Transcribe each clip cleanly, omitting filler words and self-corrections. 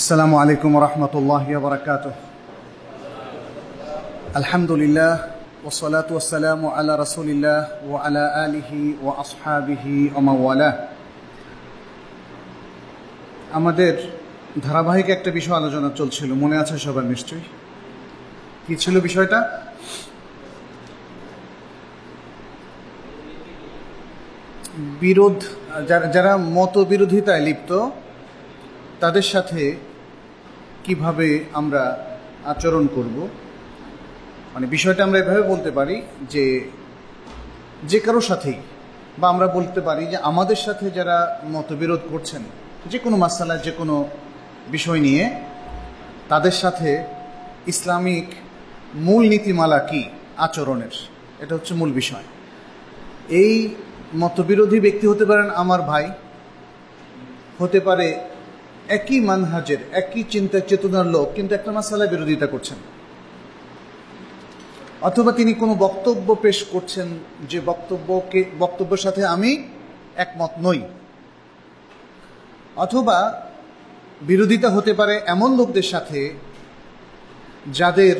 السلام عليكم ورحمة الله وبركاته. الحمد لله والصلاة والسلام على رسول الله وعلى آله وأصحابه ومن والاه. আমাদের ধারাবাহিক একটা বিষয় আলোচনা চলছিল, মনে আছে সবার নিশ্চয়ই? কি ছিল বিষয়টা? যারা মতবিরোধিতায় লিপ্ত তাদের সাথে কিভাবে আমরা আচরণ করব। মানে বিষয়টা আমরা এভাবে বলতে পারি যে কারোর সাথেই, বা আমরা বলতে পারি যে আমাদের সাথে যারা মতবিরোধ করছেন যে কোনো মাসালা, যে কোনো বিষয় নিয়ে, তাদের সাথে ইসলামিক মূল নীতিমালা কি আচরণের, এটা হচ্ছে মূল বিষয়। এই মতবিরোধী ব্যক্তি হতে পারেন আমার ভাই, হতে পারে একই মানহাজের, একই চিন্তা চেতনার লোক, কিন্তু একটা মাসালায় বিরোধিতা করছেন, অথবা তিনি কোনো বক্তব্য পেশ করছেন যে বক্তব্যের সাথে আমি একমত নই, অথবা বিরোধিতা হতে পারে এমন লোকদের সাথে যাদের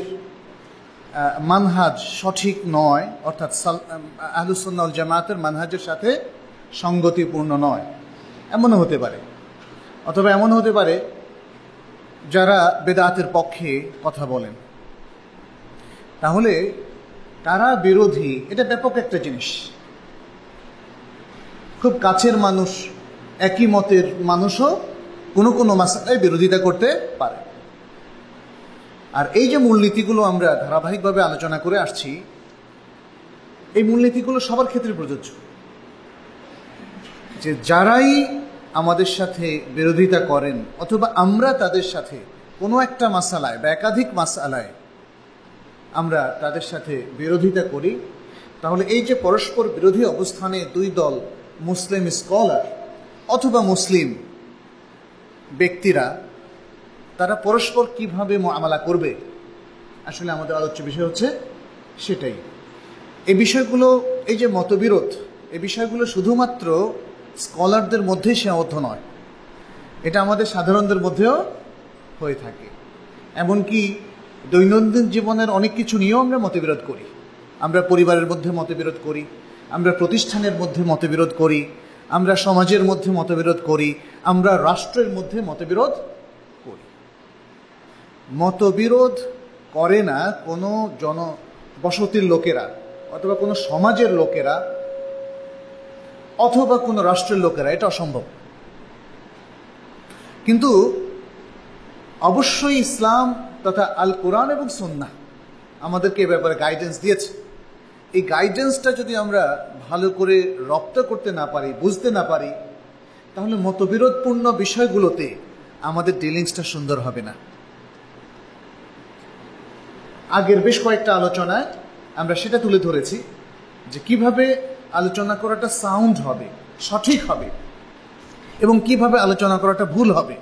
মানহাজ সঠিক নয়, অর্থাৎ আহলুস সুন্নাহ ওয়াল জামাতের মানহাজের সাথে সঙ্গতিপূর্ণ নয়, এমনও হতে পারে। অথবা এমন হতে পারে যারা বেদাতের পক্ষে কথা বলেন। তাহলে তারা বিরোধী, এটা ব্যাপক একটা জিনিস। খুব কাছের মানুষ, একই মতের মানুষও কোনো কোনো মাসালায় বিরোধিতা করতে পারে। আর এই যে মূলনীতিগুলো আমরা ধারাবাহিকভাবে আলোচনা করে আসছি, এই মূলনীতিগুলো সবার ক্ষেত্রে প্রযোজ্য। যে যারাই আমাদের সাথে বিরোধিতা করেন, অথবা আমরা তাদের সাথে কোনো একটা মাসালায় বা একাধিক মাসালায় আমরা তাদের সাথে বিরোধিতা করি, তাহলে এই যে পরস্পর বিরোধী অবস্থানে দুই দল, মুসলিম স্কলার অথবা মুসলিম ব্যক্তিরা, তারা পরস্পর কিভাবে মুআমালা করবে, আসলে আমাদের আলোচ্য বিষয় হচ্ছে সেটাই। এই বিষয়গুলো, এই যে মতবিরোধ, এই বিষয়গুলো শুধুমাত্র স্কলারদের মধ্যেই সীমাবদ্ধ নয়, এটা আমাদের সাধারণদের মধ্যেও হয়ে থাকে। এমনকি দৈনন্দিন জীবনের অনেক কিছু নিয়েও আমরা মতবিরোধ করি। আমরা পরিবারের মধ্যে মতবিরোধ করি, আমরা প্রতিষ্ঠানের মধ্যে মতবিরোধ করি, আমরা সমাজের মধ্যে মতবিরোধ করি, আমরা রাষ্ট্রের মধ্যে মতবিরোধ করি। মতবিরোধ করে না কোনো জনবসতির লোকেরা, অথবা কোনো সমাজের লোকেরা, অথবা কোনো রাষ্ট্রের লোকেরা, এটা অসম্ভব। কিন্তু অবশ্যই ইসলাম তথা আল কোরআন এবং সুন্নাহ আমাদেরকে এ ব্যাপারে গাইডেন্স দিয়েছে। এই গাইডেন্সটা যদি আমরা ভালো করে রপ্ত করতে না পারি, বুঝতে না পারি, তাহলে মতবিরোধপূর্ণ বিষয়গুলোতে আমাদের ডিলিংসটা সুন্দর হবে না। আগের বেশ কয়েকটা আলোচনায় আমরা সেটা তুলে ধরেছি যে কিভাবে আলোচনা করাটা সাউন্ড হবে, সঠিক হবে, এবং কিভাবে আলোচনা করাটা ভুল হবে,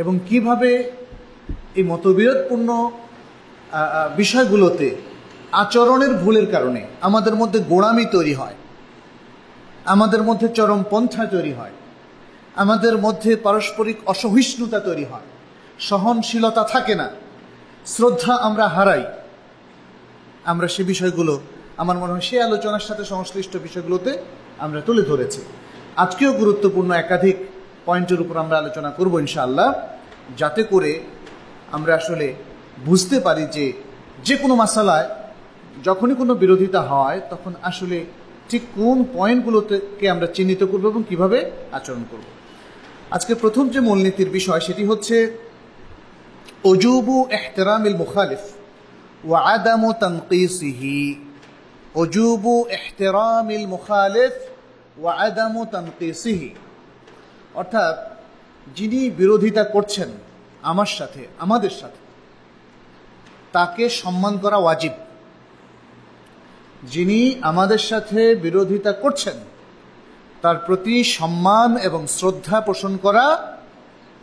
এবং কিভাবে এই মতবিরোধপূর্ণ বিষয়গুলোতে আচরণের ভুলের কারণে আমাদের মধ্যে গোঁড়ামি তৈরি হয়, আমাদের মধ্যে চরমপন্থা তৈরি হয়, আমাদের মধ্যে পারস্পরিক অসহিষ্ণুতা তৈরি হয়, সহনশীলতা থাকে না, শ্রদ্ধা আমরা হারাই। আমরা সে বিষয়গুলো, আমার মনে হয়, সেই আলোচনার সাথে সংশ্লিষ্ট বিষয়গুলোতে আমরা তুলে ধরেছি। আজকেও গুরুত্বপূর্ণ একাধিক পয়েন্টের উপর আমরা আলোচনা করব ইনশাআল্লাহ, যাতে করে আমরা আসলে বুঝতে পারি যে কোনো মাসালায় যখনই কোনো বিরোধিতা হয়, তখন আসলে ঠিক কোন পয়েন্টগুলোকে আমরা চিহ্নিত করব এবং কিভাবে আচরণ করব। আজকে প্রথম যে মূলনীতির বিষয়, সেটি হচ্ছে উজুবু ইহতিরামিল মুখালিফ ওয়া আদামু তানকিসিহি। উজুবু ইহতিরামিল মুখালিফ ওয়া আদামু তানকিসিহি, অর্থাৎ যিনি বিরোধিতা করছেন আমার সাথে, আমাদের সাথে, তাকে সম্মান করা ওয়াজিব। যিনি আমাদের সাথে বিরোধিতা করছেন তার প্রতি সম্মান এবং শ্রদ্ধা পোষণ করা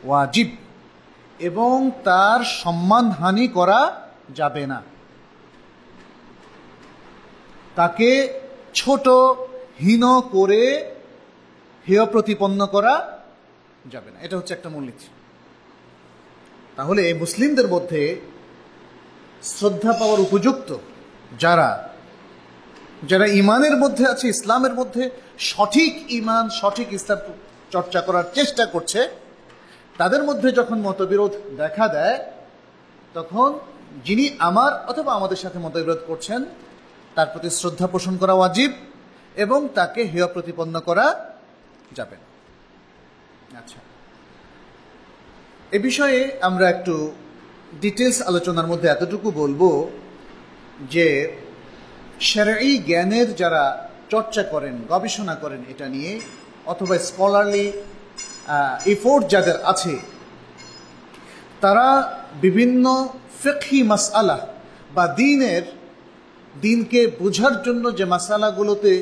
ওয়াজিব, এবং তার সম্মানহানি করা যাবে না। তাকে ছোট, হীন করে হেয় প্রতিপন্ন করা যাবে না। এটা হচ্ছে একটা মূলনীতি। তাহলে মুসলিমদের মধ্যে শ্রদ্ধা পাওয়ার উপযুক্ত যারা যারা ইমানের মধ্যে আছে, ইসলামের মধ্যে সঠিক ইমান, সঠিক ইসলাম চর্চা করার চেষ্টা করছে, তাদের মধ্যে যখন মতবিরোধ দেখা দেয়, তখন যিনি আমার অথবা আমাদের সাথে মতবিরোধ করছেন তার প্রতি শ্রদ্ধা পোষণ করা ওয়াজিব এবং তাকে হেয় প্রতিপন্ন করা যাবে না। আচ্ছা, এ বিষয়ে আমরা একটু ডিটেলস আলোচনার মধ্যে এতটুকু বলবো যে শরঈ জ্ঞানের যারা চর্চা করেন, গবেষণা করেন এটা নিয়ে, অথবা স্কলারলি এফোর্ট যাদের আছে, তারা বিভিন্ন ফিকহি মাসআলা বা দিনকে বোঝার জন্য যে মাসালাগুলোতে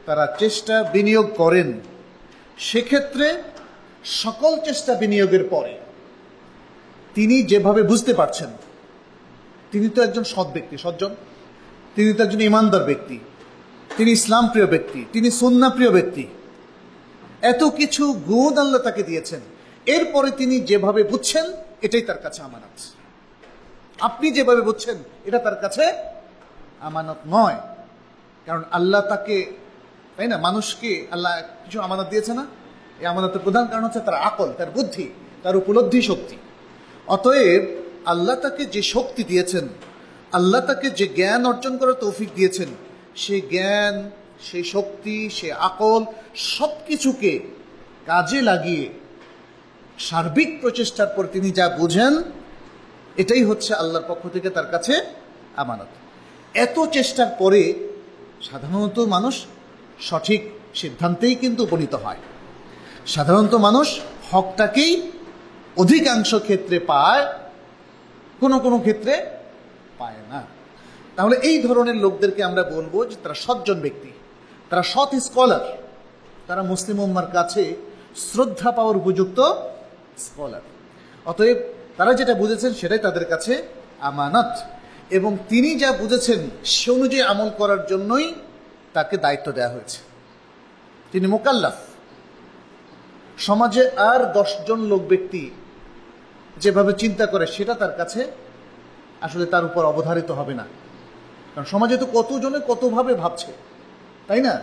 তারা চেষ্টা বিনিয়োগ করেন, সেক্ষেত্রে সকল চেষ্টা বিনিয়োগের পরে তিনি যেভাবে বুঝতে পারছেন, তিনি তো একজন সৎ ব্যক্তি, সজ্জন, তিনি তো একজন ইমানদার ব্যক্তি, তিনি ইসলাম প্রিয় ব্যক্তি, তিনি সুন্নাহ প্রিয় ব্যক্তি, এত কিছু গুণ আল্লাহ তাকে দিয়েছেন, এরপরে তিনি যেভাবে বুঝছেন এটাই তার কাছে আমানত। আপনি যেভাবে বুঝছেন এটা তার কাছে আমানত নয়। কারণ আল্লাহ তাকে, তাই না, মানুষকে আল্লাহ কিছু আমানত দিয়েছে না? এই আমানতের প্রধান কারণ হচ্ছে তার আকল, তার বুদ্ধি, তার উপলব্ধি শক্তি। অতএব আল্লাহ তাকে যে শক্তি দিয়েছেন, আল্লাহ তাকে যে জ্ঞান অর্জন করার তৌফিক দিয়েছেন, সেই জ্ঞান, সেই শক্তি, সেই আকল সব কিছুকে কাজে লাগিয়ে সার্বিক প্রচেষ্টার পর তিনি যা বুঝেন, এটাই হচ্ছে আল্লাহর পক্ষ থেকে তার কাছে আমানত। এত চেষ্টার পরে সাধারণত মানুষ সঠিক সিদ্ধান্তেই কিন্তু উপনীত হয়। সাধারণত মানুষ হকটাকেই অধিকাংশ ক্ষেত্রে পায়, কোনো কোনো ক্ষেত্রে পায় না। তাহলে এই ধরনের লোকদেরকে আমরা বলবো যে তারা সজ্জন ব্যক্তি, তারা সৎ স্কলার, তারা মুসলিম উম্মার কাছে শ্রদ্ধা পাওয়ার উপযুক্ত স্কলার। অতএব তারা যেটা বুঝেছেন সেটাই তাদের কাছে আমানত, এবং তিনি যা বুঝেছেন সে অনুযায়ী আমল করার জন্যই তাকে দায়িত্ব দেওয়া হয়েছে। তিনি মুকাল্লাফ। সমাজে আর 10 জন লোক ব্যক্তি যেভাবে চিন্তা করে সেটা তার কাছে আসলে তার উপর অবধারিত হবে না। কারণ সমাজে তো কতজনে কতভাবে ভাবছে, তাই না?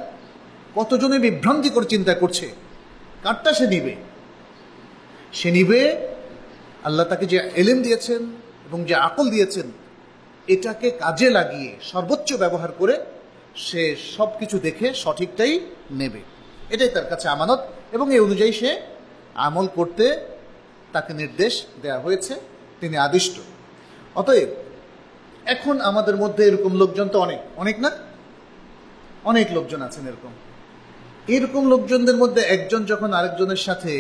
কতজনে বিভ্রান্তি করে চিন্তা করছে, কারটা সে নিবে? সে নিবে আল্লাহ তাকে যে এলেম দিয়েছেন এবং যে আকল দিয়েছেন, এটাকে কাজে লাগিয়ে সর্বোচ্চ ব্যবহার করে সে সব কিছু দেখে সঠিকটাই নেবে। এটাই তার কাছে আমানত, এবং এই অনুযায়ী সে আমল করতে তাকে নির্দেশ দেওয়া হয়েছে, তিনি আদিষ্ট। অতএব এখন আমাদের মধ্যে এরকম লোকজন তো অনেক না, অনেক লোকজন আছেন এরকম লোকজনদের মধ্যে একজন যখন আরেকজনের সাথে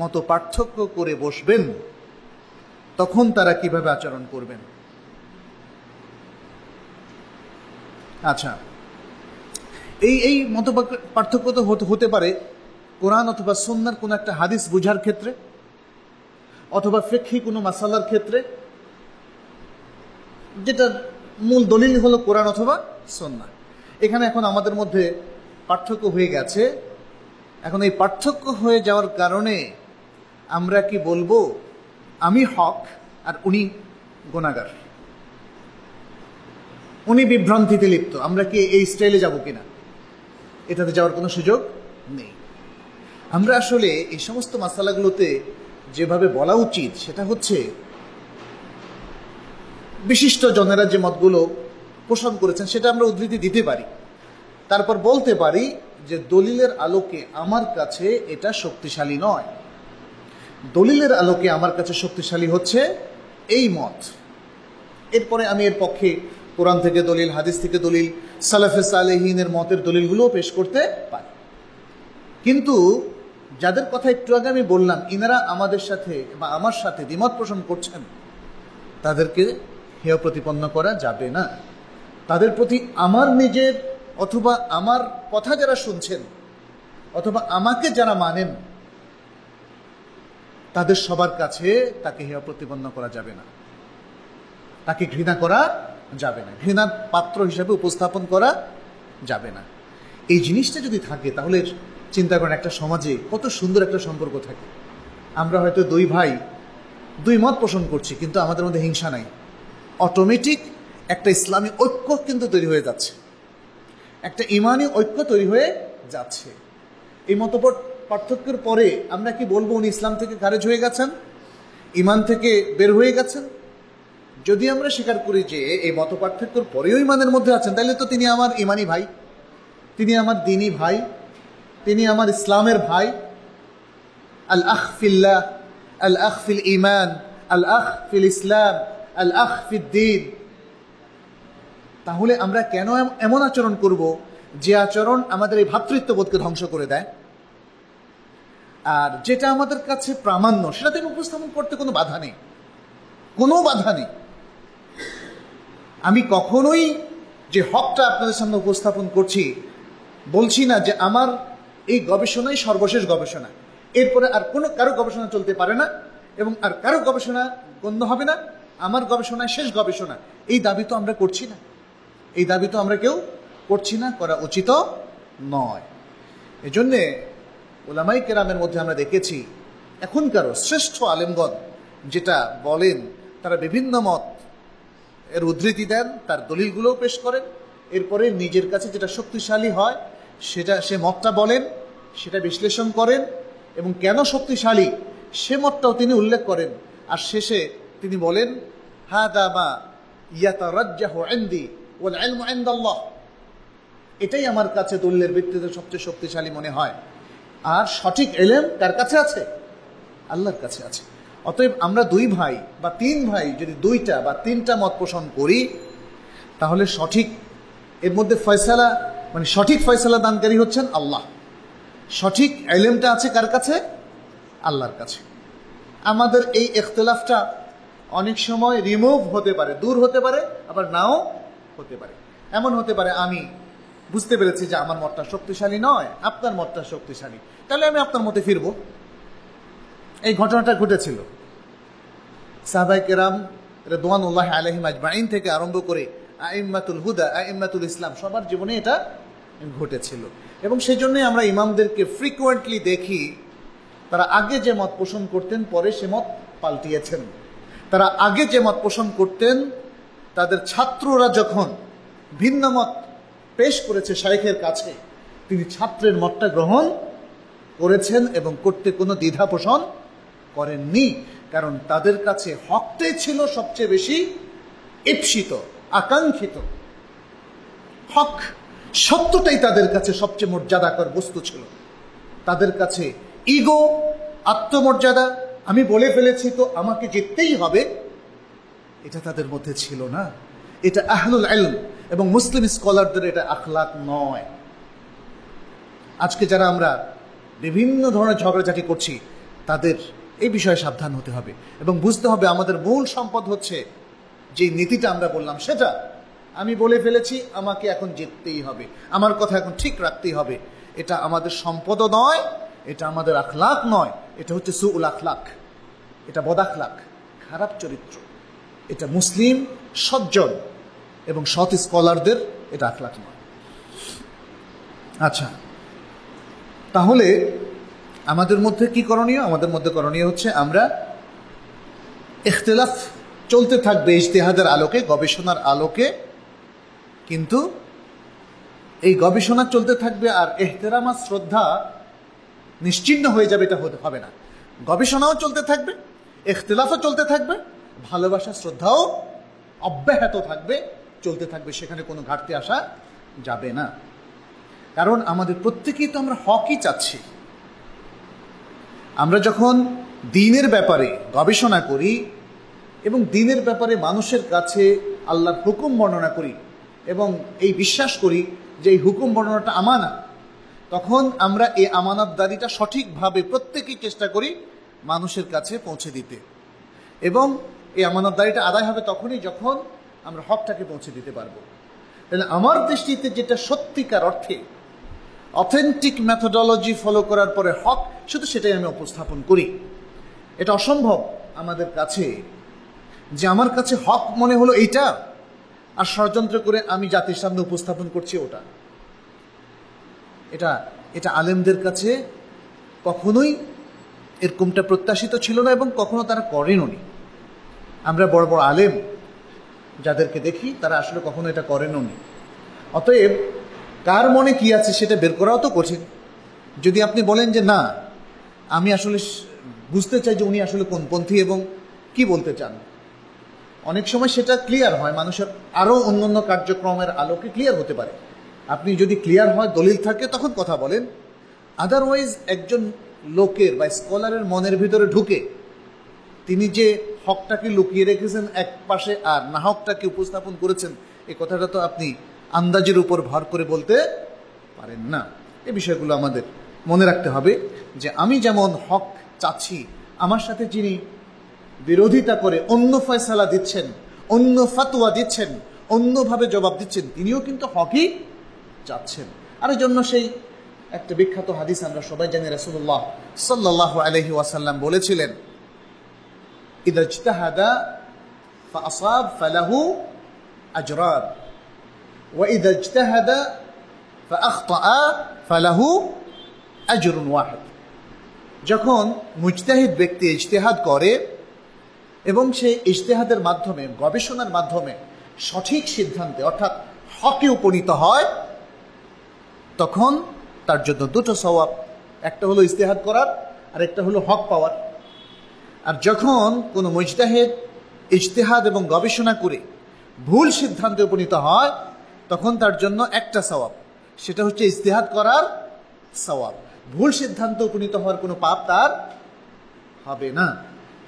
মত পার্থক্য করে বসবেন, তখন তারা কিভাবে আচরণ করবেন? আচ্ছা, এই মত পার্থক্য তো হতে পারে কোরআন অথবা সুন্নাহর কোন একটা হাদিস বুঝার ক্ষেত্রে, অথবা ফিকহি কোনো মাসালার ক্ষেত্রে, যেটার মূল দলিল হলো কোরআন অথবা সুন্নাহ। এখানে এখন আমাদের মধ্যে পার্থক্য হয়ে গেছে। এখন এই পার্থক্য হয়ে যাওয়ার কারণে আমরা কি বলবো আমি হক আর উনি গুনাহগার, উনি বিভ্রান্তিতে লিপ্ত, আমরা কি এই স্টাইলে যাব কিনা? এটাতে যাওয়ার কোনো সুযোগ নেই। আমরা আসলে এই সমস্ত মাসালাগুলোতে যেভাবে বলা উচিত সেটা হচ্ছে, বিশিষ্ট জনেরা যে মতগুলো পোষণ করেছেন সেটা আমরা উদ্ধৃতি দিতে পারি, তারপর বলতে পারি যে দলিলের আলোকে আমার কাছে এটা শক্তিশালী নয়, দলিলের আলোকে আমার কাছে শক্তিশালী হচ্ছে এই মত। এরপরে আমি এর পক্ষে কোরআন থেকে দলিল, হাদিস থেকে দলিল, সালাফে সালেহিনের মতের দলিলগুলোও পেশ করতে পারি। কিন্তু যাদের কথা একটু আগে আমি বললাম, ইনারা আমাদের সাথে বা আমার সাথে দ্বিমত পোষণ করছেন, তাদেরকে হেয় প্রতিপন্ন করা যাবে না। তাদের প্রতি আমার নিজের অথবা আমার কথা যারা শুনছেন অথবা আমাকে যারা মানেন, তাদের সবার কাছে তাকে হেয় প্রতিপন্ন করা যাবে না, তাকে ঘৃণা করা যাবে না, ঘৃণার পাত্র হিসাবে উপস্থাপন করা যাবে না। এই জিনিসটা যদি থাকে তাহলে চিন্তা করেন একটা সমাজে কত সুন্দর একটা সম্পর্ক থাকে। আমরা হয়তো দুই ভাই দুই মত পোষণ করছি, কিন্তু আমাদের মধ্যে হিংসা নাই। অটোমেটিক একটা ইসলামী ঐক্য কিন্তু তৈরি হয়ে যাচ্ছে, একটা ইমানি ঐক্য তৈরি হয়ে যাচ্ছে। এই মত পার্থক্যের পরে আমরা কি বলবো উনি ইসলাম থেকে খারেজ হয়ে গেছেন, ইমান থেকে বের হয়ে গেছেন? যদি আমরা স্বীকার করি যে এই মত পার্থক্যের পরেও ইমানের মধ্যে আছেন, তাহলে তো তিনি আমার ইমানি ভাই, তিনি আমার দিনী ভাই, তিনি আমার ইসলামের ভাই। আল আখ ফিল্লাহ, আল আখ ফিল ইমান, আল আখ ফিল ইসলাম, আল আখ ফিদ দ্বীন। তাহলে আমরা কেন এমন আচরণ করব যে আচরণ আমাদের এই ভ্রাতৃত্ববোধকে ধ্বংস করে দেয়? আর যেটা আমাদের কাছে প্রামাণ্য সেটা থেকে উপস্থাপন করতে কোনো বাধা নেই, কোনো বাধা নেই। আমি কখনোই যে হকটা আপনাদের সামনে উপস্থাপন করছি বলছি না যে আমার এই গবেষণাই সর্বশেষ গবেষণা, এরপরে আর কোনো কারো গবেষণা চলতে পারে না এবং আর কারো গবেষণা গণ্য হবে না, আমার গবেষণায় শেষ গবেষণা। এই দাবি তো আমরা করছি না, এই দাবি তো আমরা কেউ করছি না, করা উচিত নয়। এজন্যে উলামায়ে কেরামের মধ্যে আমরা দেখেছি এখনকারও শ্রেষ্ঠ আলেমগণ যেটা বলেন, তারা বিভিন্ন মত এর উদ্ধৃতি দেন, তার দলিলগুলোও পেশ করেন, এরপরে নিজের কাছে যেটা শক্তিশালী হয় সেটা সে মতটা বলেন, সেটা বিশ্লেষণ করেন এবং কেন শক্তিশালী সে মতটাও তিনি উল্লেখ করেন। আর শেষে তিনি বলেন, হাদা মা ইয়াতারাজ্জাহু ইনদি ওয়াল ইলমু ইনদাল্লাহ, এটাই আমার কাছে দলিলের ভিত্তিতে সবচেয়ে শক্তিশালী মনে হয়। আর সঠিক ইলম কার কাছে আছে? আল্লাহর কাছে আছে। অতএব আমরা দুই ভাই বা তিন ভাই যদি দুইটা বা তিনটা মত পোষণ করি, তাহলে সঠিক এর মধ্যে ফয়সালা মানে সঠিক ফয়সালা দানকারী হচ্ছেন আল্লাহ। সঠিক ইলমটা আছে কার কাছে? আল্লাহর কাছে। আমাদের এই ইখতিলাফটা অনেক সময় রিমুভ হতে পারে, দূর হতে পারে, আবার নাও হতে পারে। এমন হতে পারে আমি বুঝতে পেরেছি যে আমার মতটা শক্তিশালী নয়, আপনার মতটা শক্তিশালী, তাহলে আমি আপনার মতে ফিরব। এই ঘটনাটা ঘটেছিল সাহাবায়ে কেরাম রিদওয়ানুল্লাহি আলাইহিম আজমাইন থেকে আরম্ভ করে আইম্মাতুল হুদা, আইম্মাতুল ইসলাম সবার জীবনে এটা ঘটেছিল। এবং সেই জন্যই আমরা ইমামদেরকে ফ্রিকুয়েন্টলি দেখি তারা আগে যে মত পোষণ করতেন পরে সে মত পাল্টিয়েছেন। তারা আগে যে মত পোষণ করতেন, তাদের ছাত্ররা যখন ভিন্ন মত পেশ করেছে শাইখের কাছে, তিনি ছাত্রের মতটা গ্রহণ করেছেন এবং করতে কোনো দ্বিধা পোষণ করেননি। কারণ তাদের কাছে হকটাই ছিল সবচেয়ে বেশি ঈপ্সিত, আকাঙ্ক্ষিত। হক সত্যটাই তাদের কাছে সবচেয়ে মর্যাদাকর বস্তু ছিল। তাদের কাছে ইগো, আত্মমর্যাদা, আমি বলে ফেলেছি তো আমাকে জিততেই হবে, এটা তাদের মধ্যে ছিল না। এটা আহলুল ইলম এবং মুসলিম স্কলারদের এটা আখলাক নয়। আজকে যারা আমরা বিভিন্ন ধরনের ঝগড়াঝাটি করছি, তাদের এই বিষয়ে সাবধান হতে হবে এবং বুঝতে হবে আমাদের মূল সম্পদ হচ্ছে যে নীতিটা আমরা বললাম সেটা। আমি বলে ফেলেছি, আমাকে এখন জিততেই হবে, আমার কথা এখন ঠিক রাখতেই হবে। এটা আমাদের সম্পদও নয়, এটা আমাদের আখলাক নয়, এটা হচ্ছে সুউল আখলাক, এটা বদ আখলাক, খারাপ চরিত্র। এটা মুসলিম সজ্জন এবং সৎ স্কলারদের এটা আখলাক নয়। আচ্ছা, তাহলে আমাদের মধ্যে কি করণীয়? আমাদের মধ্যে করণীয় হচ্ছে আমরা ইখতিলাফ চলতে থাকবে ইজতিহাদের আলোকে, গবেষণার আলোকে, কিন্তু এই গবেষণা চলতে থাকবে আর ইহতিরাম আর শ্রদ্ধা নিশ্চিহ্ন হয়ে যাবে, এটা হবে না। গবেষণাও চলতে থাকবে, ইখতিলাফও চলতে থাকবে, ভালোবাসা শ্রদ্ধাও অব্যাহত থাকবে, চলতে থাকবে, সেখানে কোনো ঘাটতি আসা যাবে না। কারণ আমাদের প্রত্যেকেই তো আমরা হকই চাচ্ছি। আমরা যখন দ্বীনের ব্যাপারে গবেষণা করি এবং দ্বীনের ব্যাপারে মানুষের কাছে আল্লাহর হুকুম বর্ণনা করি এবং এই বিশ্বাস করি যে এই হুকুম বর্ণনাটা আমানত, তখন আমরা এই আমানতদারিটা সঠিকভাবে প্রত্যেকেই চেষ্টা করি মানুষের কাছে পৌঁছে দিতে। এবং এই আমানতদারিটা আদায় হবে তখনই যখন আমরা হকটাকে পৌঁছে দিতে পারবো। তাহলে আমার দৃষ্টিতে যেটা সত্যিকার অর্থে অথেন্টিক মেথোডোলজি ফলো করার পরে হক, শুধু সেটাই আমি উপস্থাপন করি। এটা অসম্ভব আমাদের কাছে যে আমার কাছে হক মনে হলো এইটা আর ষড়যন্ত্র করে আমি জাতির সামনে উপস্থাপন করছি ওটা। এটা আলেমদের কাছে কখনোই এরকমটা প্রত্যাশিত ছিল না এবং কখনো তারা করেনও নি। আমরা বড় বড় আলেম যাদেরকে দেখি তারা আসলে কখনো এটা করেনও নি। অতএব কার মনে কি আছে সেটা বের করাও তো কঠিন। যদি আপনি বলেন যে না, আমি আসলে বুঝতে চাই যে উনি আসলে কোন পন্থী এবং কি বলতে চান, অনেক সময় সেটা ক্লিয়ার হয়, মানুষের আরও অন্যান্য কার্যক্রমের আলোকে ক্লিয়ার হতে পারে। আপনি যদি ক্লিয়ার হয়, দলিল থাকে, তখন কথা বলেন। আদারওয়াইজ একজন লোকের বা স্কলারের মনের ভিতরে ঢুকে তিনি যে হকটাকে লুকিয়ে রেখেছেন এক পাশে আর না হকটাকে উপস্থাপন করেছেন, এই কথাটা তো আপনি আন্দাজের উপর ভর করে বলতে পারেন না। এই বিষয়গুলো আমাদের মনে রাখতে হবে যে আমি যেমন হক চাচ্ছি, আমার সাথে যিনি বিরোধিতা করে অন্য ফয়সালা দিচ্ছেন, অন্য ফাতোয়া দিচ্ছেন, অন্যভাবে জবাব দিচ্ছেন, তিনিও কিন্তু হকই চাচ্ছেন। আর এই জন্য সেই একটা বিখ্যাত হাদিস আমরা সবাই জানি, রাসূলুল্লাহ সাল্লাল্লাহু আলাইহি ওয়াসাল্লাম বলেছিলেন, ইযা ইজতাহাদা ফাআসাব ফালাহু আজরান ওয়া ইযা ইজতাহাদা ফাআখতাআ ফালাহু আজরুন ওয়াহিদ। যখন মুজতাহিদ ব্যক্তি ইজতিহাদ করে এবং সেই ইজতিহাদের মাধ্যমে, গবেষণার মাধ্যমে সঠিক সিদ্ধান্তে অর্থাৎ হকে উপনীত হয়, তখন তার জন্য দুটো সওয়াব, একটা হলো ইজতিহাদ করার আর একটা হলো হক পাওয়ার। আর যখন কোনো মুজতাহিদ ইজতিহাদ এবং গবেষণা করে ভুল সিদ্ধান্তে উপনীত হয়, তখন তার জন্য একটা সওয়াব, সেটা হচ্ছে ইজতিহাদ করার সওয়াব। ভুল সিদ্ধান্তে উপনীত হওয়ার কোনো পাপ তার হবে না।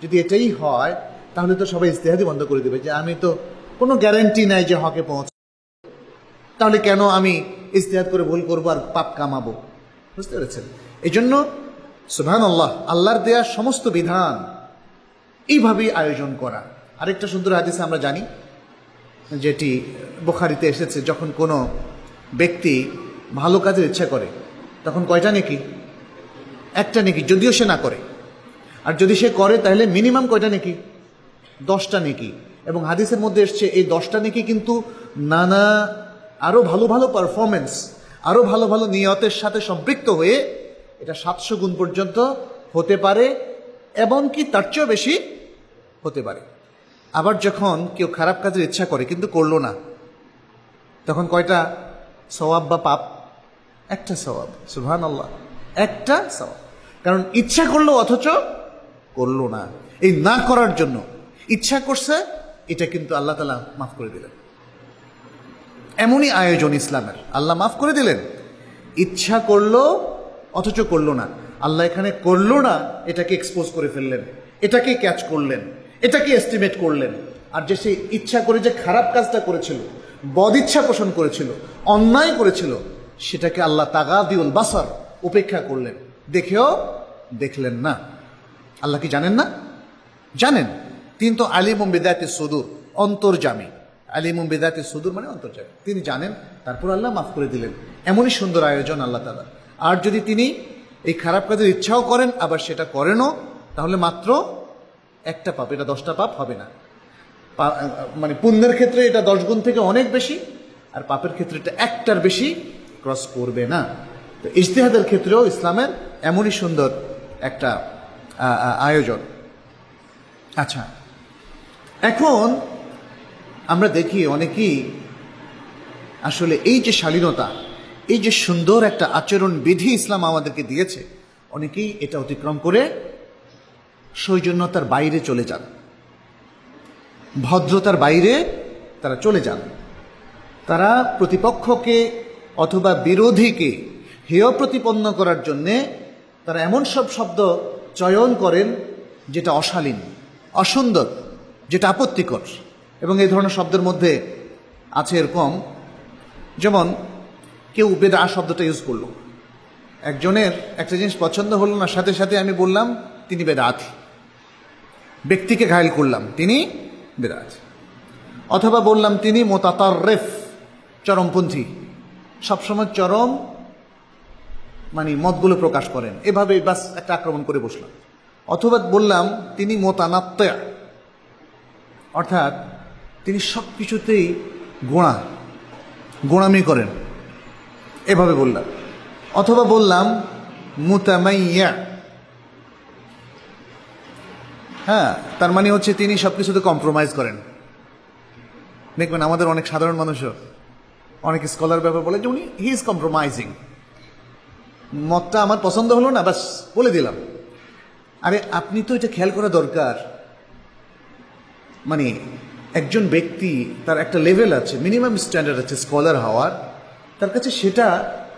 যদি এটাই হয় তাহলে তো সবাই ইজতিহাদই বন্ধ করে দেবে, যে আমি তো কোনো গ্যারান্টি নাই যে হকে পৌঁছ, তাহলে কেন আমি ইজতিহাদ করে ভুল করবো আর পাপ কামাবো? বুঝতে পেরেছেন? এই জন্য সুবহানাল্লাহ, আল্লাহর দেয়া সমস্ত বিধান এইভাবেই আয়োজন করা। আরেকটা সুন্দর হাদিস আমরা জানি, যেটি বুখারীতে এসেছে, যখন কোনো ব্যক্তি ভালো কাজের ইচ্ছা করে তখন কয়টা নেকি? একটা নেকি, যদিও সে না করে। আর যদি সে করে তাহলে মিনিমাম কয়টা নেকি? 10টা নেকি। এবং হাদিসের মধ্যে এসছে এই 10টা নেকি কিন্তু নানা আরো ভালো ভালো পারফরমেন্স, আরো ভালো ভালো নিয়তের সাথে সম্পৃক্ত হয়ে এটা 700 গুণ পর্যন্ত হতে পারে, এমনকি তার চেয়েও বেশি হতে পারে। আবার যখন কেউ খারাপ কাজের ইচ্ছা করে কিন্তু করলো না, তখন কয়টা সওয়াব বা পাপ? একটা সওয়াব। সুবহানাল্লাহ, একটা সওয়াব। কারণ ইচ্ছা করলো অথচ করলো না। এই না করার জন্য ইচ্ছা করছে, এটা কিন্তু আল্লাহ তাআলা মাফ করে দিলেন। এমনই আয়োজন ইসলামের, আল্লাহ মাফ করে দিলেন। ইচ্ছা করলো অথচ করলো না, আল্লাহ এখানে করলো না, এটাকে এক্সপোজ করে ফেললেন, এটাকে ক্যাচ করলেন, এটাকে এস্টিমেট করলেন। আর যে সে ইচ্ছা করে যে খারাপ কাজটা করেছিল, বদ ইচ্ছা পোষণ করেছিল, অন্যায় করেছিল, সেটাকে আল্লাহ তাগাদিউল বাসার, উপেক্ষা করলেন, দেখেও দেখলেন না। আল্লাহ কি জানেন না? জানেন। তিনি তো আলিমুম বিদাতিস সুদূর, অন্তর্যামী। আলিমুম বিদাতিস সুদূর মানে অন্তর্যামী। তিনি জানেন, তারপর আল্লাহ মাফ করে দিলেন। এমনই সুন্দর আয়োজন আল্লাহ তাআলা। আর যদি তিনি এই খারাপ কাজের ইচ্ছাও করেন, আবার সেটা করেনও, তাহলে মাত্র একটা পাপ, এটা 10টা পাপ হবে না। মানে পুণ্যের ক্ষেত্রে এটা 10 গুণ থেকে অনেক বেশি, আর পাপের ক্ষেত্রে এটা একটার বেশি ক্রস করবে না। তো ইজতিহাদের ক্ষেত্রেও ইসলামের এমনই সুন্দর একটা আয়োজন। আচ্ছা, এখন আমরা দেখি অনেকেই আসলে এই যে শালীনতা, এই যে সুন্দর একটা আচরণ বিধি ইসলাম আমাদেরকে দিয়েছে, অনেকেই এটা অতিক্রম করে সৌজন্যতার বাইরে চলে যান, ভদ্রতার বাইরে তারা চলে যান। তারা প্রতিপক্ষকে অথবা বিরোধীকে হেয় প্রতিপন্ন করার জন্যে তারা এমন সব শব্দ চয়ন করেন যেটা অশালীন, অসুন্দর, যেটা আপত্তিকর। এবং এই ধরনের শব্দের মধ্যে আছে এরকম, যেমন কেউ বেদআ শব্দটা ইউজ করলো, একজনের একটা জিনিস পছন্দ হলো না, সাথে সাথে আমি বললাম তিনি বেদআতি, ব্যক্তিকে ঘায়েল করলাম, তিনি বেদআতি। অথবা বললাম তিনি মুতাতাররিফ, চরমপন্থী, সবসময় চরম মানে মতগুলো প্রকাশ করেন, এভাবে বাস একটা আক্রমণ করে বসলাম। অথবা বললাম তিনি মুতানাত্তিয়া, অর্থাৎ তিনি সব কিছুতেই গোঁড়ামি করেন, এভাবে বললাম। অথবা বললাম মুতামাইয়া, হ্যাঁ, তার মানে হচ্ছে তিনি সবকিছুতে কম্প্রোমাইজ করেন। দেখবেন আমাদের অনেক সাধারণ মানুষও, অনেক স্কলার ব্যাপার বলে যে উনি হি ইজ কম্প্রোমাইজিং, মতটা আমার পছন্দ হলো না, বাস বলে দিলাম। আরে আপনি তো এটা খেয়াল করা দরকার, মানে একজন ব্যক্তি তার একটা লেভেল আছে, মিনিমাম স্ট্যান্ডার্ড আছে স্কলার হওয়ার, তার কাছে সেটা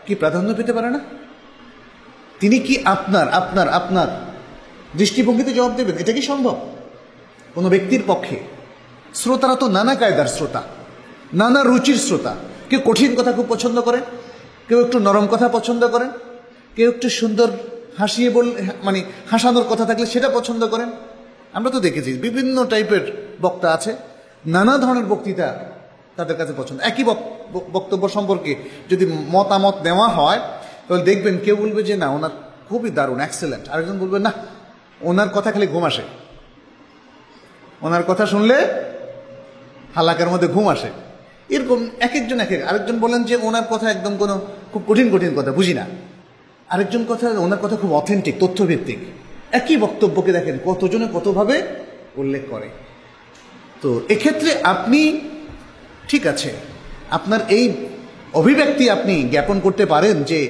কি প্রাধান্য পেতে পারে না? তিনি কি আপনার আপনার আপনার দৃষ্টিভঙ্গিতে জবাব দেবেন? এটা কি সম্ভব কোনো ব্যক্তির পক্ষে? শ্রোতারা তো নানা কায়দার শ্রোতা, নানা রুচির শ্রোতা। কেউ কঠিন কথা খুব পছন্দ করেন, কেউ একটু নরম কথা পছন্দ করেন, কেউ একটু সুন্দর হাসিয়ে মানে হাসানোর কথা থাকলে সেটা পছন্দ করেন। আমরা তো দেখেছি বিভিন্ন টাইপের বক্তা আছে, নানা ধরনের বক্তৃতা তাদের কাছে পছন্দ। একই বক্তব্য সম্পর্কে যদি মতামত নেওয়া হয় তাহলে দেখবেন কেউ বলবে যে না ওনার খুবই দারুণ, এক্সেলেন্ট, আরেকজন বলবে না ওনার কথা খালি ঘুম আসে, ওনার কথা শুনলে হালাকের মধ্যে ঘুম আসে। এরকম এক একজন এক এক। আরেকজন বলেন যে ওনার কথা একদম কোনো খুব কঠিন কঠিন কথা বুঝি না, আরেকজন কথা ওনার কথা খুব অথেন্টিক, তথ্যভিত্তিক। একই বক্তব্যকে দেখেন কতজনে কতভাবে উল্লেখ করে। তো এক্ষেত্রে আপনি ঠিক আছে, আপনার এই অভিব্যক্তি আপনি জ্ঞাপন করতে পারেন যে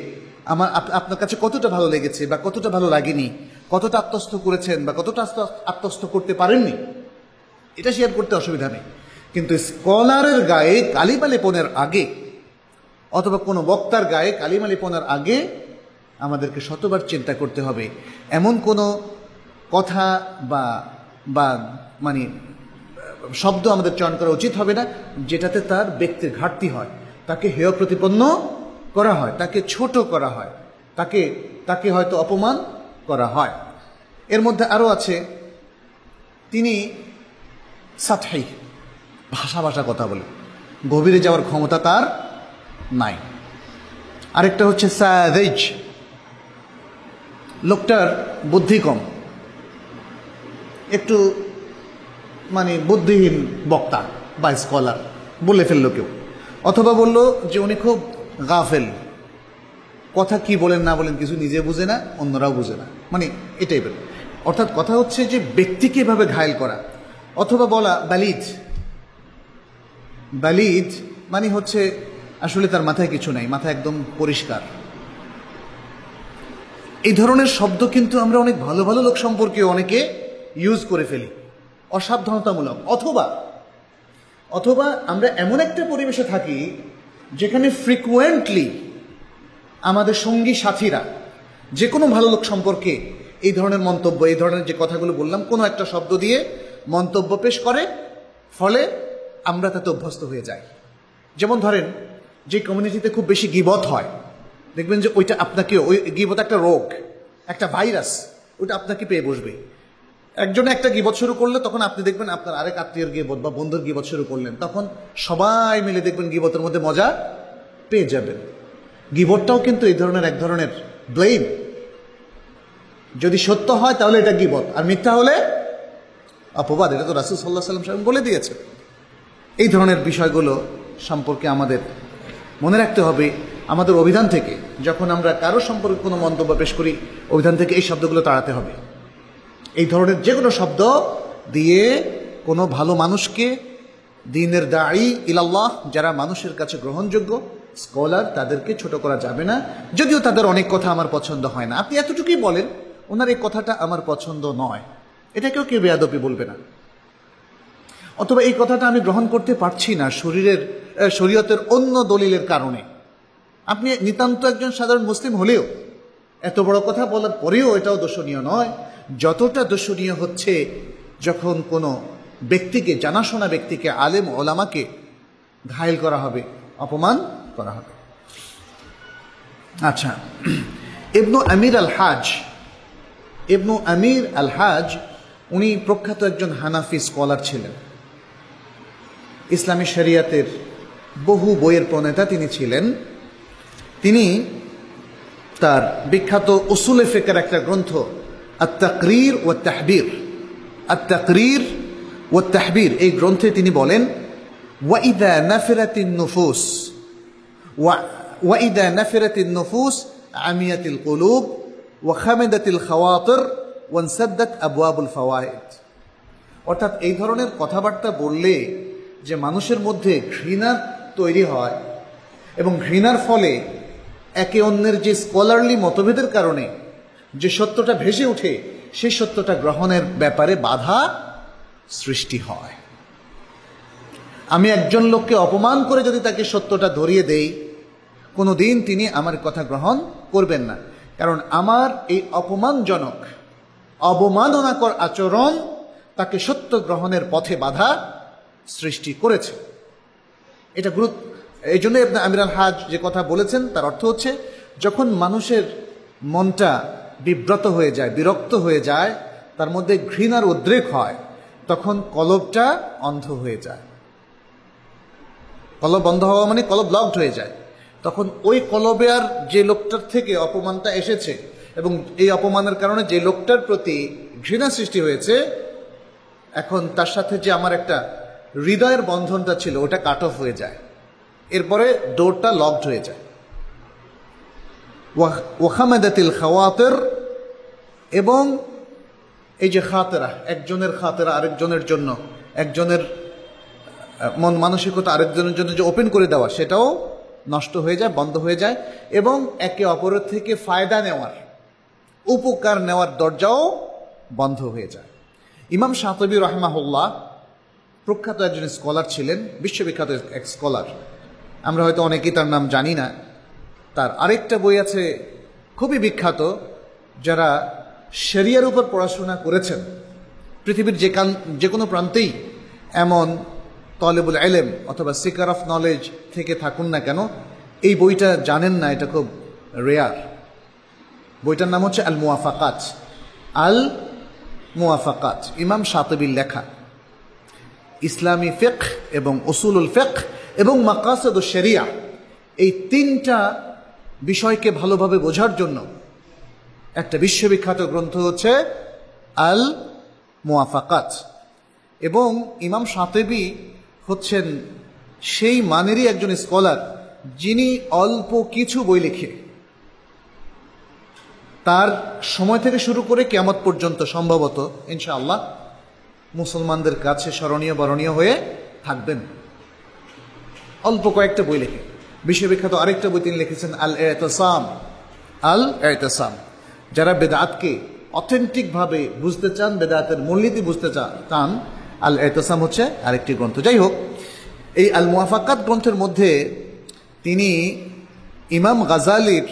আপনার কাছে কতটা ভালো লেগেছে বা কতটা ভালো লাগেনি, কতটা আত্মস্থ করেছেন বা কতটা আত্মস্থ করতে পারেননি, এটা শেয়ার করতে অসুবিধা নেই। কিন্তু স্কলারের গায়ে কালিমা লেপনের আগে অথবা কোনো বক্তার গায়ে কালিমা লেপনের আগে আমাদেরকে শতবার চিন্তা করতে হবে এমন কোনো কথা বা মানে শব্দ আমাদের চয়ন করা উচিত হবে না যেটাতে তার ব্যক্তির ঘাটতি হয়, তাকে হেয় প্রতিপন্ন করা হয়, তাকে ছোট করা হয়, তাকে হয়তো অপমান করা হয়। এর মধ্যে আরও আছে তিনি সাতহাই, ভাষা কথা বলে, গভীরে যাওয়ার ক্ষমতা তার নাই। আরেকটা হচ্ছে সাদেজ, লোকটার বুদ্ধি কম, একটু মানে বুদ্ধিহীন বক্তা বা স্কলার বলে ফেললো কেউ, অথবা বলল যে উনি খুব গাফেল, কথা কি বলেন না বলেন কিছু নিজে বুঝে না, অন্যরাও বুঝে না, মানে এটাই বলে। অর্থাৎ কথা হচ্ছে যে ব্যক্তিকে এভাবে ঘায়েল করা, অথবা বলা বালিদ। বালিদ মানে হচ্ছে আসলে তার মাথায় কিছু নাই, মাথা একদম পরিষ্কার। এই ধরনের শব্দ কিন্তু আমরা অনেক ভালো ভালো লোক সম্পর্কে অনেকে ইউজ করে ফেলি, অসাবধানতামূলক। অথবা আমরা এমন একটা পরিবেশে থাকি যেখানে ফ্রিকুয়েন্টলি আমাদের সঙ্গী সাথীরা যে কোনো ভালো লোক সম্পর্কে এই ধরনের মন্তব্য, এই ধরনের যে কথাগুলো বললাম, কোনো একটা শব্দ দিয়ে মন্তব্য পেশ করে, ফলে আমরা তাতে অভ্যস্ত হয়ে যাই। যেমন ধরেন যে কমিউনিটিতে খুব বেশি গীবত হয়, দেখবেন যে ওইটা আপনাকে, ওই গীবত একটা রোগ, একটা ভাইরাস, ওইটা আপনাকে পেয়ে বসবে। একজনে একটা গীবত শুরু করলে তখন আপনি দেখবেন আপনার আরেক আত্মীয়ের গীবত বা বন্ধুর গীবত শুরু করলেন, তখন সবাই মিলে দেখবেন গীবতের মধ্যে মজা পেয়ে যাবেন। গীবতটাও কিন্তু এই ধরনের এক ধরনের ব্লেম। যদি সত্য হয় তাহলে এটা গীবত, আর মিথ্যা হলে অপবাদ। এটা তো রাসূল সাল্লাল্লাহু আলাইহি ওয়াসাল্লাম বলে দিয়েছে। এই ধরনের বিষয়গুলো সম্পর্কে আমাদের মনে রাখতে হবে আমাদের অভিধান থেকে, যখন আমরা কারো সম্পর্কে কোনো মন্তব্য পেশ করি, অভিধান থেকে এই শব্দগুলো তাড়াতে হবে। এই ধরনের যে কোনো শব্দ দিয়ে কোনো ভালো মানুষকে, দ্বীনের দাঈ ইলাল্লাহ, যারা মানুষের কাছে গ্রহণযোগ্য স্কলার, তাদেরকে ছোট করা যাবে না। যদিও তাদের অনেক কথা আমার পছন্দ হয় না, আপনি এতটুকুই বলেন ওনার এই কথাটা আমার পছন্দ নয়, এটাকেও কেউ বেয়াদবি বলবে না। অথবা এই কথাটা আমি গ্রহণ করতে পারছি না শরীয়তের অন্য দলিলের কারণে। আপনি নিতান্ত একজন সাধারণ মুসলিম হলেও এত বড় কথা বলার পরেও এটাও দোষণীয় নয়। যতটা দোষণীয় হচ্ছে যখন কোনো ব্যক্তিকে, জানাশোনা ব্যক্তিকে, আলেম ওলামাকে ঘায়েল করা হবে, অপমান করা হবে। আচ্ছা, ইবনু আমির আল হাজ উনি প্রখ্যাত একজন হানাফি স্কলার ছিলেন, ইসলামী শরিয়াতের বহু বইয়ের প্রণেতা তিনি ছিলেন। তিনি তার বিখ্যাত উসুলে ফিকহের একটা গ্রন্থ আত-তাকরীর ওয়াত তাহবীর, এই গ্রন্থে তিনি বলেন ওয়াইদা নাফিরাতিন নুফুস আমিয়াতিল কুলুব ওয়া খামাদাতিল খাওয়াতির ওয়ানসাদ্দাত আবওয়াবুল ফাওয়ায়েদ। অর্থাৎ এই ধরনের কথাবার্তা বললে যে মানুষের মধ্যে ঘৃণা তৈরি হয় এবং ঘৃণার ফলে একে অন্যের যে স্কলারলি মতভেদের কারণে যে সত্যটা ভেসে ওঠে সেই সত্যটা গ্রহণের ব্যাপারে বাধা সৃষ্টি হয়। আমি একজন লোককে অপমান করে যদি তাকে সত্যটা ধরিয়ে দেই, কোনোদিন তিনি আমার কথা গ্রহণ করবেন না, কারণ আমার এই অপমানজনক অবমাননাকর আচরণ তাকে সত্য গ্রহণের পথে বাধা সৃষ্টি করেছে। এটা এই জন্য ইবনে আমির আল হাজ যে কথা বলেছেন তার অর্থ হচ্ছে, যখন মানুষের মনটা বিব্রত হয়ে যায়, বিরক্ত হয়ে যায়, তার মধ্যে ঘৃণার উদ্রেক হয়, তখন কলবটা অন্ধ হয়ে যায়। কলব বন্ধ হওয়া মানে কলব ব্লকড হয়ে যায়। তখন ওই কলবে আর যে লোকটার থেকে অপমানটা এসেছে এবং এই অপমানের কারণে যে লোকটার প্রতি ঘৃণা সৃষ্টি হয়েছে, এখন তার সাথে যে আমার একটা হৃদয়ের বন্ধনটা ছিল ওটা কাট অফ হয়ে যায়, এরপরে ডোরটা লকড হয়ে যায়। ওয়াখামাদাতিল খাওয়াতির, এবং এই যে খাতেরা, একজনের খাতেরা আরেকজনের জন্য, একজনের মন মানসিকতা আরেকজনের জন্য যে ওপেন করে দেওয়া, সেটাও নষ্ট হয়ে যায়, বন্ধ হয়ে যায়, এবং একে অপরের থেকে ফায়দা নেওয়ার, উপকার নেওয়ার দরজাও বন্ধ হয়ে যায়। ইমাম শাতিবী রাহিমাহুল্লাহ প্রখ্যাত একজন স্কলার ছিলেন, বিশ্ববিখ্যাত এক স্কলার। আমরা হয়তো অনেকেই তার নাম জানি না। তার আরেকটা বই আছে খুবই বিখ্যাত, যারা শরিয়ার উপর পড়াশোনা করেছেন, পৃথিবীর যে কোনো প্রান্তেই এমন তলেবুল ইলম অথবা সিকার অফ নলেজ থেকে থাকুন না কেন, এই বইটা জানেন না, এটা খুব রেয়ার। বইটার নাম হচ্ছে আল মুওয়াফাকাত। আল মুওয়াফাকাত ইমাম শাতিবীর লেখা। ইসলামী ফিকহ এবং উসুলুল ফিকহ এবং মাকাসিদুশ শরিয়া, এই তিনটা বিষয়কে ভালোভাবে বোঝার জন্য একটা বিশ্ববিখ্যাত গ্রন্থ হচ্ছে আল মুওয়াফাকাত। এবং ইমাম শাতিবী হচ্ছেন সেই মানেরই একজন স্কলার যিনি অল্প কিছু বই লিখে তার সময় থেকে শুরু করে কিয়ামত পর্যন্ত সম্ভবত ইনশাআল্লাহ মুসলমানদের কাছে স্মরণীয় বরণীয় হয়ে থাকবেন। অল্প কয়েকটা বই লিখে বিশ্ববিখ্যাত আরেকটা বই তিনি লিখেছেন আল ইতিসাম। আল ইতিসাম, যারা বেদাতকে অথেন্টিকভাবে বুঝতে চান, বেদাতের মূলনীতি বুঝতে চান, আল ইতিসাম হচ্ছে আরেকটি গ্রন্থ। যাই হোক, এই আল মুওয়াফাকাত গ্রন্থের মধ্যে তিনি ইমাম গাজালির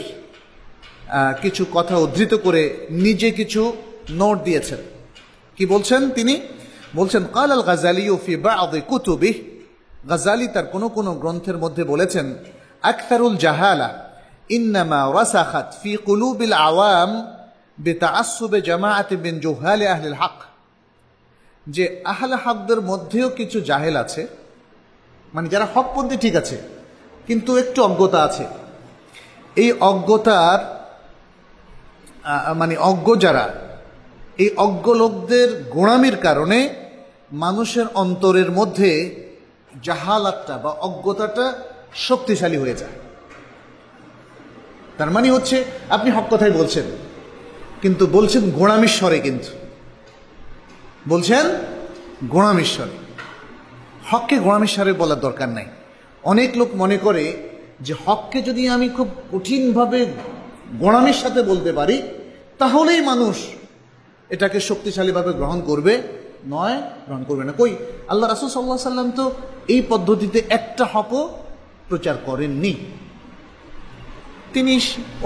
কিছু কথা উদ্ধৃত করে নিজে কিছু নোট দিয়েছেন। কি বলছেন তিনি? বলছেন কাল আল গাজালি ফি বা'দ কুতুবিহ, গাজালি তার কোনো গ্রন্থের মধ্যে বলেছেন, আকসারুল জাহালা ইন্নামা রাসাখাত ফি কুলুবিল আওয়াম বিতাআসসুব জামাআত মিন জুহাল আহলিল হক, যে আহলে হকদের মধ্যেও কিছু জাহেল আছে, মানে যারা হকপন্থী ঠিক আছে কিন্তু একটু অজ্ঞতা আছে। এই অজ্ঞতার মানে অজ্ঞ যারা, এই অজ্ঞ লোকদের গোঁড়ামির কারণে মানুষের অন্তরের মধ্যে জাহালাতটা বা অজ্ঞতাটা শক্তিশালী হয়ে যায়। তার মানে হচ্ছে আপনি হক কথাই বলছেন, কিন্তু বলছেন গোঁড়ামির স্বরে, কিন্তু বলছেন গোঁড়ামির স্বরে। হককে গোঁড়ামির স্বরে বলার দরকার নাই। অনেক লোক মনে করে যে হককে যদি আমি খুব কঠিনভাবে গোঁড়ামির সাথে বলতে পারি তাহলেই মানুষ এটাকে শক্তিশালীভাবে গ্রহণ করবে। নয়, গ্রহণ করবে না। কই, আল্লাহ রাসূল সাল্লাল্লাহু আলাইহি সাল্লাম তো এই পদ্ধতিতে একটা হকও প্রচার করেননি। তিনি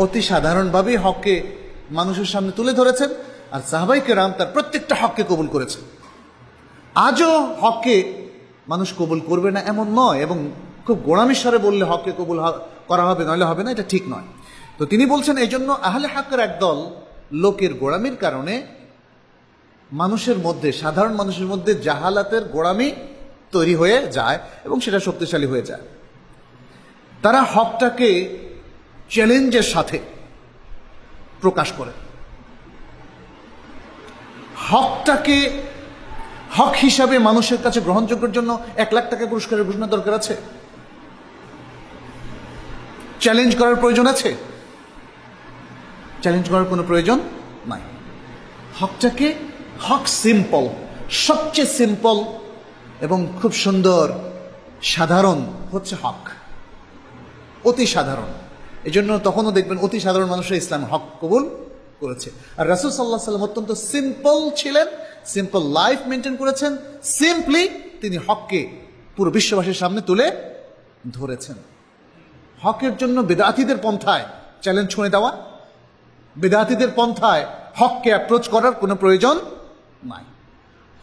অতি সাধারণভাবে হককে মানুষের সামনে তুলে ধরেছেন, আর সাহাবায়ে কেরাম তার প্রত্যেকটা হককে কবুল করেছেন। আজও হককে মানুষ কবুল করবে না এমন নয়, এবং খুব গোঁড়ামির স্বরে বললে হককে কবুল করা হবে, নইলে হবে না, এটা ঠিক নয়। তো তিনি বলছেন এই জন্য আহলে হকের একদল লোকের গোঁড়ামির কারণে মানুষের মধ্যে, সাধারণ মানুষের মধ্যে জাহালাতের গোঁড়ামি তৈরি হয়ে যায় এবং সেটা শক্তিশালী হয়ে যায়। তারা হকটাকে চ্যালেঞ্জের সাথে প্রকাশ করে, হকটাকে হক হিসাবে মানুষের কাছে গ্রহণযোগ্যের জন্য 1 লাখ টাকা পুরস্কারের ঘোষণা দরকার আছে? চ্যালেঞ্জ করার প্রয়োজন আছে? চ্যালেঞ্জ করার কোনো প্রয়োজন নাই। হকটাকে, হক সিম্পল, সবচেয়ে সিম্পল এবং খুব সুন্দর সাধারণ হচ্ছে হক, অতি সাধারণ। এই জন্য তখনও দেখবেন অতি সাধারণ মানুষরা ইসলাম হক কবুল করেছে। আর রাসূল সাল্লাল্লাহু আলাইহি ওয়াসাল্লাম অত্যন্ত সিম্পল ছিলেন, সিম্পল লাইফ মেনটেন করেছেন, সিম্পলি তিনি হককে পুরো বিশ্ববাসীর সামনে তুলে ধরেছেন। হকের জন্য বিদআতীদের পন্থায় চ্যালেঞ্জ ছুঁড়ে দেওয়া, বিদআতীদের পন্থায় হককে অ্যাপ্রোচ করার কোনো প্রয়োজন নাই।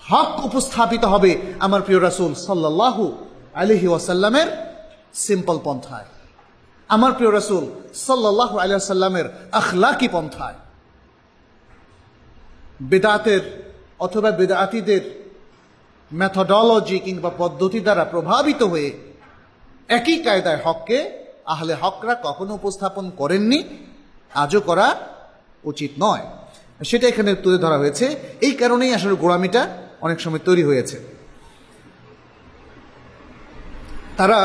হক উপস্থাপিত হবে আমার প্রিয় রাসূল সাল্লাল্লাহু আলাইহি ওয়াসাল্লামের সিম্পল পন্থায়, আমার প্রিয় রাসূল সাল্লাল্লাহু আলাইহি ওয়াসাল্লামের আখলাকি পন্থায়। বিদআতের অথবা বিদআতীদের মেথোডোলজি কিংবা পদ্ধতি দ্বারা প্রভাবিত হয়ে একই কায়দায় হককে আহলে হকরা কখনো উপস্থাপন করেননি, আজও করা উচিত নয়। সেটা এখানে তুলে ধরা হয়েছে। এই কারণেই আসলে গোঁড়ামিটা অনেক সময় তৈরি হয়েছে। তারা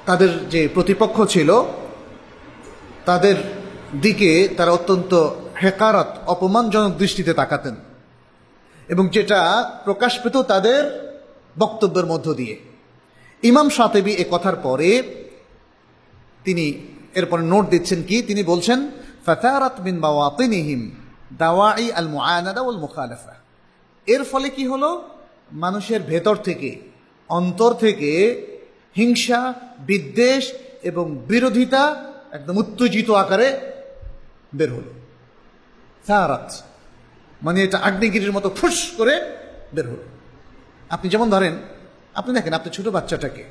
তাদের যে প্রতিপক্ষ ছিল তাদের দিকে তারা অত্যন্ত হেকারত, অপমানজনক দৃষ্টিতে তাকাতেন, এবং যেটা প্রকাশ পেত তাদের বক্তব্যের মধ্য দিয়ে। ইমাম শাতিবী এ কথার পরে তিনি এরপর নোট দিচ্ছেন কি, তিনি বলছেন ফাতারাত মিন বাওয়াতিনিহিম দাওয়াই আল মুআনাদা ওয়াল মুখালাফা। এর ফলে কি হলো, মানুষের ভেতর থেকে, অন্তর থেকে হিংসা, বিদ্বেষ এবং বিরোধিতা একদম উত্তেজিত আকারে বের হলো। সারাত মানে এটা আগ্নেয়গিরির মতো ফুস করে বের হলো। আপনি যেমন ধরেন, আপনি দেখেন আপনার ছোট বাচ্চাটাকে,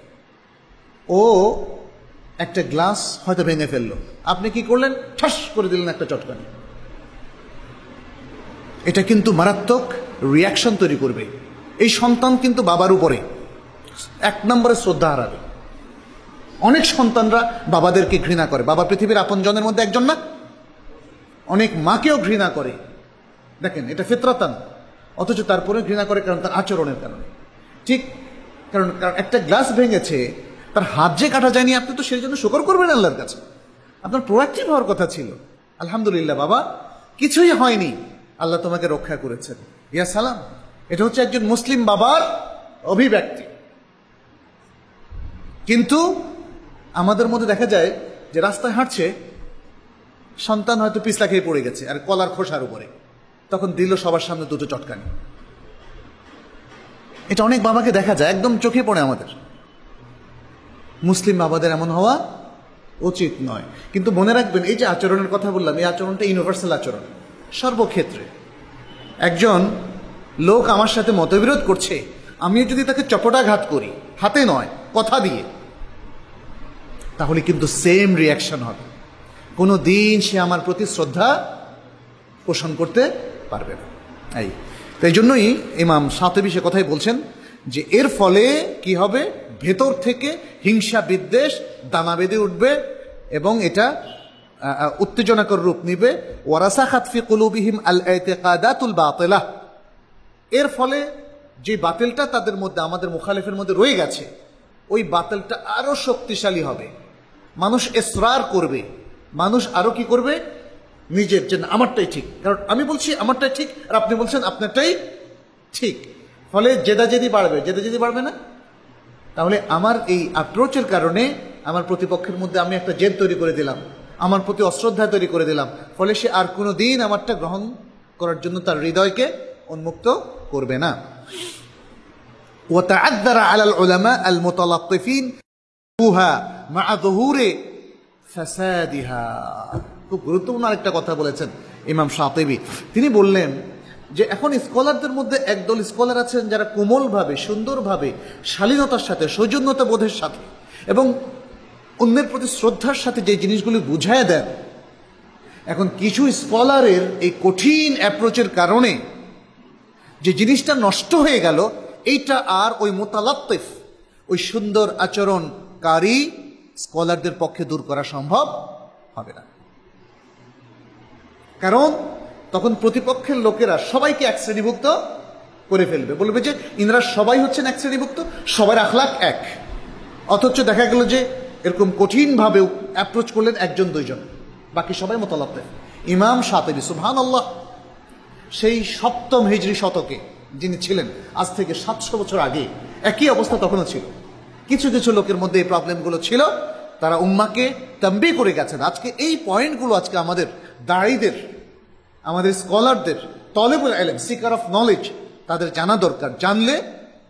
ও একটা গ্লাস হয়তো ভেঙে ফেললো, আপনি কি করলেন, ঠাস করে দিলেন একটা চটকানি। এটা কিন্তু মারাত্মক রিয়াকশন তৈরি করবে। এই সন্তান কিন্তু বাবার উপরে এক নম্বরে শ্রদ্ধা হারাবে। অনেক সন্তানরা বাবাদেরকে ঘৃণা করে, বাবা পৃথিবীর আপনজনের মধ্যে একজন না, অনেক মাকেও ঘৃণা করে। দেখেন এটা ফিতরাতান, অথচ তারপরে ঘৃণা করে কারণ তার আচরণের কারণে। ঠিক কারণ একটা গ্লাস ভেঙেছে, তার হাত যে কাটা যায়নি, আপনি তো সেই জন্য শুকর করবেন আল্লাহর কাছে। আপনার প্রোয়াক্টিভ হওয়ার কথা ছিল, আলহামদুলিল্লাহ বাবা কিছুই হয়নি, আল্লাহ তোমাকে রক্ষা করেছেন, ইয়া সালাম। এটা হচ্ছে একজন মুসলিম বাবার অভিব্যক্তি। কিন্তু আমাদের মধ্যে দেখা যায় যে রাস্তায় হাঁটছে, সন্তান হয়তো পিছলা খেয়ে পড়ে গেছে আর কলার খোসার উপরে, তখন দিল সবার সামনে দুটো চটকানি। এটা অনেক বাবাকে দেখা যায়, একদম চোখে পড়ে আমাদের। মুসলিম বাবাদের এমন হওয়া উচিত নয়। কিন্তু মনে রাখবেন, এই যে আচরণের কথা বললাম, এই আচরণটা ইউনিভার্সাল আচরণ, সর্বক্ষেত্রে। একজন লোক আমার সাথে মতবিরোধ করছে, আমিও যদি তাকে চপটাঘাত করি, হাতে নয় কথা দিয়ে, তাহলে কিন্তু সেম রিয়াকশন হবে। কোনো দিন সে আমার প্রতি শ্রদ্ধা পোষণ করতে পারবে না। তাই জন্যই ইমাম শাতিবী সে কথাই বলছেন যে এর ফলে কি হবে, ভেতর থেকে হিংসা, বিদ্বেষ দানা বেঁধে উঠবে এবং এটা উত্তেজনাকর রূপ নিবে। ওয়ারাসাখাত ফি কুলুবিহিম আল ইতিকাদাতুল বাতিলা। এর ফলে যে বাতিলটা তাদের মধ্যে, আমাদের মুখালিফের মধ্যে রয়ে গেছে, ওই বাতিলটা আরো শক্তিশালী হবে। মানুষ ইসরার করবে, মানুষ আরো কি করবে, নিজের যে আমারটাই ঠিক, কারণ আমি বলছি আমারটাই ঠিক আর আপনি বলছেন আপনারটাই ঠিক। ফলে জেদাজেদি বাড়বে, জেদাজেদি বাড়বে না? তাহলে আমার এই অ্যাপ্রোচের কারণে আমার প্রতিপক্ষের মধ্যে আমি একটা জেদ তৈরি করে দিলাম, আমার প্রতি অশ্রদ্ধা তৈরি করে দিলাম। ফলে সে আর কোনো দিন আমারটা গ্রহণ করার জন্য তার হৃদয়কে উন্মুক্ত করবে না। وتعذر على العلماء المتلطفين مع ظهور فسادها। খুব গুরুত্বপূর্ণ আরেকটা কথা বলেছেন ইমাম শাতিবী। তিনি বললেন যে এখন স্কলারদের মধ্যে একদল স্কলার আছেন যারা কোমলভাবে, সুন্দরভাবে, শালীনতার সাথে, সৌজন্যতা বোধের সাথে এবং অন্যের প্রতি শ্রদ্ধার সাথে যে জিনিসগুলি বুঝায় দেন। এখন কিছু স্কলারের এই কঠিন অ্যাপ্রোচের কারণে যে জিনিসটা নষ্ট হয়ে গেল, এইটা আর ওই মুতালাত্তিফ, ওই সুন্দর আচরণকারী স্কলারদের পক্ষে দূর করা সম্ভব হবে না। কারণ তখন প্রতিপক্ষের লোকেরা সবাইকে এক শ্রেণীভুক্ত করে ফেলবে, বলবে যে ইনারা সবাই হচ্ছেন এক শ্রেণীভুক্ত, সবার আখলাক এক। অথচ দেখা গেল যে এরকম কঠিনভাবে অ্যাপ্রোচ করলেন একজন দুইজন, বাকি সবাই মুতালাত্তিফ। ইমাম শাতিবী সুবহানাল্লাহ সেই 7ম হিজরি শতকে যিনি ছিলেন, আজ থেকে 700 বছর আগে একই অবস্থা তখনও ছিল। কিছু কিছু লোকের মধ্যে এই প্রবলেমগুলো ছিল, তারা উম্মাকে তাম্বি করে গেছেন। আজকে এই পয়েন্টগুলো আজকে আমাদের দায়ীদের, আমাদের স্কলারদের, তলেবুল ইলম, সিকার অফ নলেজ, তাদের জানা দরকার। জানলে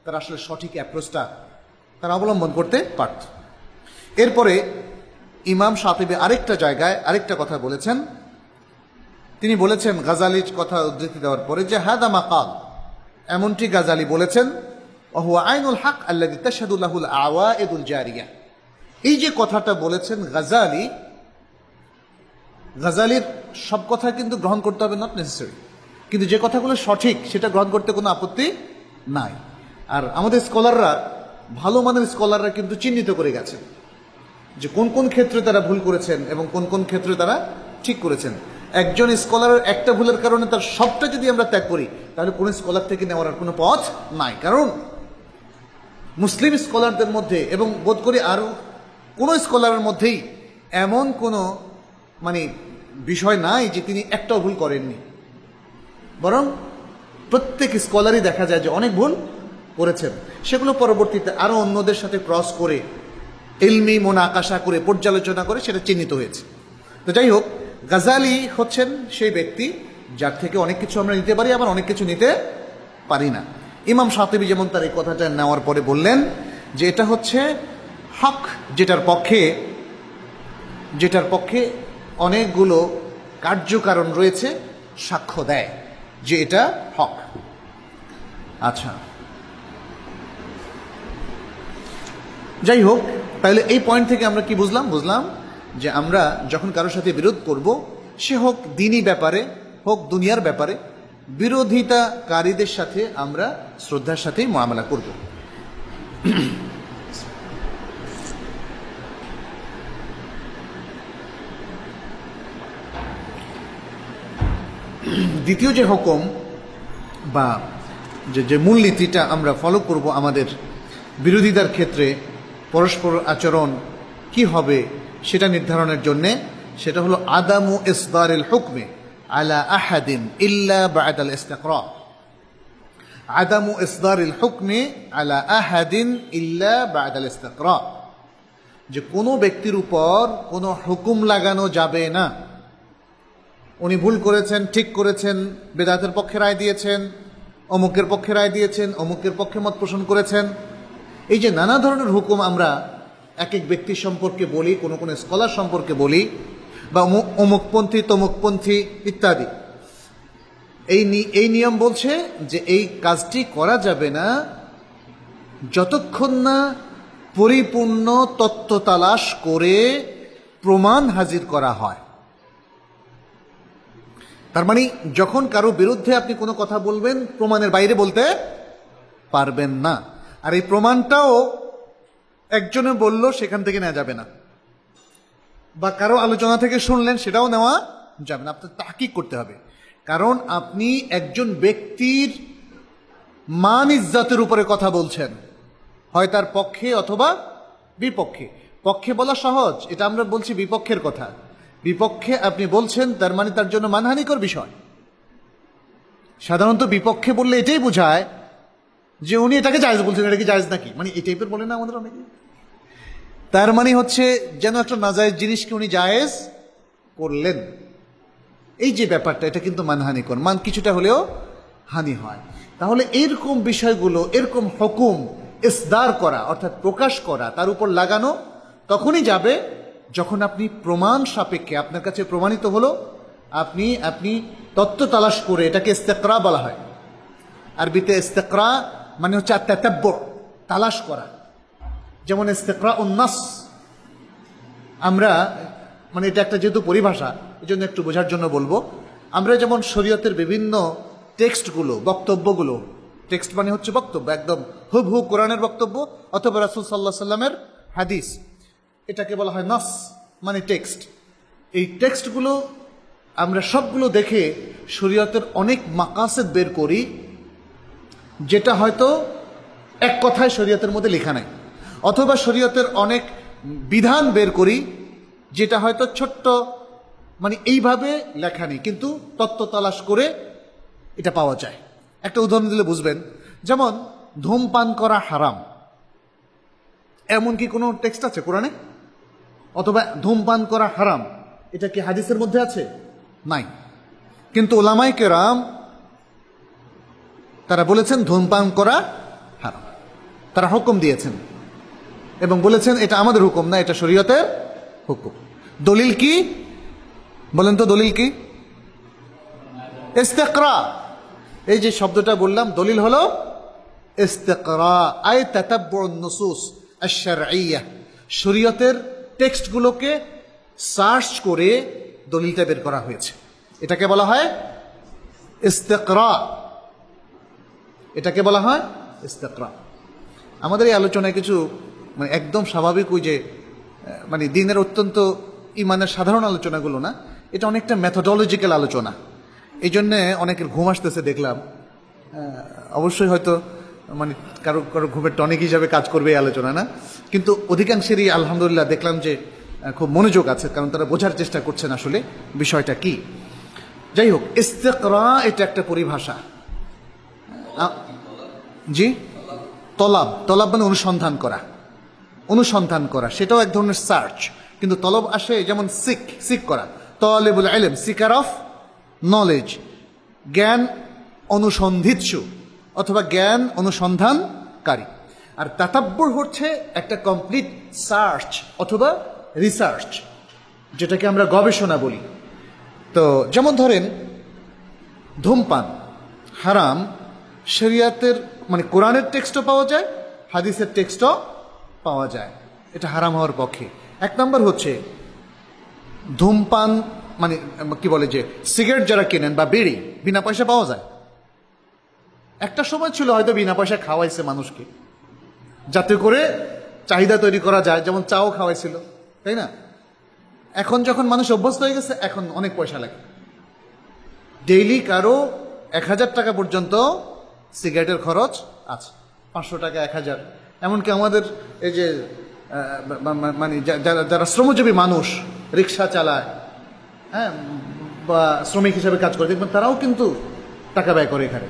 তারা আসলে সঠিক অ্যাপ্রোচটা তারা অবলম্বন করতে পারত। এরপরে ইমাম শাতিবী আরেকটা জায়গায় আরেকটা কথা বলেছেন। তিনি বলেছেন গাজালির কথা উদ্ধৃতি দেওয়ার পরে যে হাদা মাকাল, এমনটি গাজালি বলেছেন, ওয়া আইনুল হক আল্লাযী তাশহাদু লাহুল আওয়াইদুল জারিয়া। এই যে কথাটা বলেছেন গাজালির সব কথা কিন্তু গ্রহণ করতে হবে, নট নেসেসারি, কিন্তু যে কথাগুলো সঠিক সেটা গ্রহণ করতে কোনো আপত্তি নাই। আর আমাদের স্কলাররা, ভালো মানের স্কলাররা কিন্তু চিহ্নিত করে গেছেন যে কোন কোন ক্ষেত্রে তারা ভুল করেছেন এবং কোন কোন ক্ষেত্রে তারা ঠিক করেছেন। একজন স্কলারের একটা ভুলের কারণে তার সবটা যদি আমরা ত্যাগ করি, তাহলে কোন স্কলার থেকে নেওয়ার আর কোনো পথ নাই। কারণ মুসলিম স্কলারদের মধ্যে এবং বোধ করি আরো কোনো স্কলারের মধ্যেই এমন কোনো বিষয় নাই যে তিনি একটাও ভুল করেননি, বরং প্রত্যেক স্কলারই দেখা যায় যে অনেক ভুল করেছেন। সেগুলো পরবর্তীতে আরো অন্যদের সাথে ক্রস করে, ইলমি মোনাকাশা করে, পর্যালোচনা করে সেটা চিহ্নিত হয়েছে। তো যাই হোক, গাজালি হচ্ছেন সেই ব্যক্তি যার থেকে অনেক কিছু আমরা নিতে পারি, আবার অনেক কিছু নিতে পারি না। ইমাম শাতিবী যেমন তার এই কথাটা নেওয়ার পরে বললেন যে এটা হচ্ছে হক, যেটার পক্ষে অনেকগুলো কার্যকারণ রয়েছে, সাক্ষ্য দেয় যে এটা হক। আচ্ছা, যাই হোক, তাহলে এই পয়েন্ট থেকে আমরা কি বুঝলাম যে আমরা যখন কারোর সাথে বিরোধ করব, সে হোক দ্বীনি ব্যাপারে হোক দুনিয়ার ব্যাপারে, বিরোধিতাকারীদের সাথে আমরা শ্রদ্ধার সাথেই মুআমালা করব। দ্বিতীয় যে হুকুম বা যে মূলনীতিটা আমরা ফলো করব আমাদের বিরোধিতার ক্ষেত্রে পরস্পর আচরণ কি হবে সেটা নির্ধারণের জন্যে, সেটা হলো আদামু ইসদারিল হুকমে আলা আহাদিন ইল্লা বা'দাল ইস্তিকরা। আদামু ইসদারিল হুকমে আলা আহাদিন ইল্লা বা'দাল ইস্তিকরা, যে কোনো ব্যক্তির উপর কোনো হুকুম লাগানো যাবে না। উনি ভুল করেছেন, ঠিক করেছেন, বেদাতের পক্ষে রায় দিয়েছেন, অমুকের পক্ষে রায় দিয়েছেন, অমুকের পক্ষে মত পোষণ করেছেন, এই যে নানা ধরনের হুকুম আমরা এক এক ব্যক্তি সম্পর্কে বলি, কোন কোন স্কলার সম্পর্কে বলি, বা অমুকপন্থী তমুকপন্থী ইত্যাদি, এই নিয়ম বলছে যে এই কাজটি করা যাবে না যতক্ষণ না পরিপূর্ণ তত্ত্ব তালাশ করে প্রমাণ হাজির করা হয়। তার মানে যখন কারো বিরুদ্ধে আপনি কোনো কথা বলবেন, প্রমাণের বাইরে বলতে পারবেন না। আর এই প্রমাণটাও একজনে বলল সেখান থেকে নেওয়া যাবে না, বা কারো আলোচনা থেকে শুনলেন সেটাও নেওয়া যাবে না, আপনার তাহকিক করতে হবে। কারণ আপনি একজন ব্যক্তির মান ইজ্জতের উপরে কথা বলছেন, হয় তার পক্ষে অথবা বিপক্ষে। পক্ষে বলা সহজ, এটা আমরা বলছি বিপক্ষের কথা। বিপক্ষে আপনি বলছেন, তার মানে তার জন্য মানহানিকর বিষয়। সাধারণত বিপক্ষে বললে এটাই বোঝায় যে উনি এটাকে জায়েজ বলছেন, এটা কি জায়েজ নাকি, মানে এই টাইপের বলে না আমাদের অনেকে। তার মানে হচ্ছে যেন একটা নাজায়েজ জিনিসকে উনি জায়েজ করলেন। এই যে ব্যাপারটা, এটা কিন্তু মানহানিকর, মান কিছুটা হলেও হানি হয়। তাহলে এরকম বিষয়গুলো, এরকম হুকুম ইসদার করা অর্থাৎ প্রকাশ করা, তার উপর লাগানো তখনই যাবে যখন আপনি প্রমাণ সাপেক্ষে, আপনার কাছে প্রমাণিত হলো, আপনি তত্ত্ব তালাশ করে, এটাকে ইস্তেকরা বলা হয়। আরবিতে ইস্তেকরা মানে হচ্ছে আত-তাতাব্বু, তালাশ করা। যেমন ইস্তেকরা উন-নাস, আমরা এটা একটা যেহেতু পরিভাষা, এই জন্য একটু বোঝার জন্য বলবো। আমরা যেমন শরীয়তের বিভিন্ন টেক্সটগুলো, বক্তব্যগুলো, টেক্সট মানে হচ্ছে বক্তব্য, একদম হুবহু কোরআনের বক্তব্য অথবা রাসূল সাল্লাল্লাহু আলাইহি সাল্লামের হাদিস, এটাকে বলা হয় নাস, মানে টেক্সট। এই টেক্সটগুলো আমরা সবগুলো দেখে শরীয়তের অনেক মাকাসিদ বের করি, যেটা হয়তো এক কথায় শরীয়তের মধ্যে লেখা নাই, অথবা শরীয়তের অনেক বিধান বের করি যেটা হয়তো ছোট্ট এইভাবে লেখা নেই, কিন্তু তত্ত্ব তালাশ করে এটা পাওয়া যায়। একটা উদাহরণ দিলে বুঝবেন, যেমন ধূমপান করা হারাম, এমন কি কোনো টেক্সট আছে কোরআনে? অথবা ধূমপান করা হারাম, এটা কি হাদিসের মধ্যে আছে? নাই। কিন্তু উলামায়ে কেরাম তারা বলেছেন ধূমপান করা হারাম, তারা হুকুম দিয়েছেন এবং বলেছেন এটা আমাদের হুকুম না, এটা শরীয়তের হুকুম। দলিল কি বলেন তো? দলিল কি? ইস্তিকরা। এই যে শব্দটা বললাম, দলিল হলো ইস্তিকরা, আই তাতাব্বুন নুসুস আশ-শারঈয়্যাহ। শরীয়তের টেক্সটগুলোকে সার্চ করে দলিলটা বের করা হয়েছে, এটাকে বলা হয় ইস্তিকরা। এটাকে বলা হয় ইস্তিকরা। আমাদের এই আলোচনায় কিছু মানে একদম স্বাভাবিক ওই যে মানে দিনের অত্যন্ত ইমানের সাধারণ আলোচনাগুলো না, এটা অনেকটা মেথোডোলজিক্যাল আলোচনা। এই জন্যে অনেকের ঘুম আসতেছে দেখলাম। অবশ্যই হয়তো মানে কারো কারো ঘুমের টনিক হিসাবে কাজ করবে এই আলোচনা না, কিন্তু অধিকাংশেরই আলহামদুলিল্লাহ দেখলাম যে খুব মনোযোগ আছে, কারণ তারা বোঝার চেষ্টা করছেন আসলে বিষয়টা কি। যাই হোক, ইস্তিকরা এটা একটা পরিভাষা। জি, তলাব, তলাব মানে অনুসন্ধান করা, অনুসন্ধান করা, সেটাও এক ধরনের সার্চ। কিন্তু তলব আসে যেমন সিক, সিক করা, তলেবুল ইলম, সিকার অফ নলেজ, জ্ঞান অনুসন্ধিৎসু অথবা জ্ঞান অনুসন্ধানকারী। আর তাতাব্বুর হচ্ছে একটা কমপ্লিট সার্চ অথবা রিসার্চ, যেটাকে আমরা গবেষণা বলি। তো যেমন ধরেন ধূমপান হারাম, শরিয়াতের মানে কোরআনের টেক্সটও পাওয়া যায়, হাদিসের টেক্সটও পাওয়া যায়, এটা হারাম হওয়ার পক্ষে। এক নম্বর হচ্ছে ধূমপান মানে কি বলে যে সিগারেট যারা কেনেন বা বিড়ি বিনা পয়সা পাওয়া যায়। একটা সময় ছিল হয়তো বিনা পয়সা খাওয়াইছে মানুষকে, যাতে করে চাহিদা তৈরি করা যায়, যেমন চাও খাওয়াইছিল, তাই না? এখন যখন মানুষ অভ্যস্ত হয়ে গেছে, এখন অনেক পয়সা লাগে। ডেইলি কারো 1000 টাকা পর্যন্ত সিগারেটের খরচ আছে, 500 টাকা, 1000। এমনকি আমাদের এই যে মানে যারা শ্রমজীবী মানুষ, রিক্সা চালায়, হ্যাঁ, বা শ্রমিক হিসাবে কাজ করে, দেখবেন তারাও কিন্তু টাকা ব্যয় করে এখানে।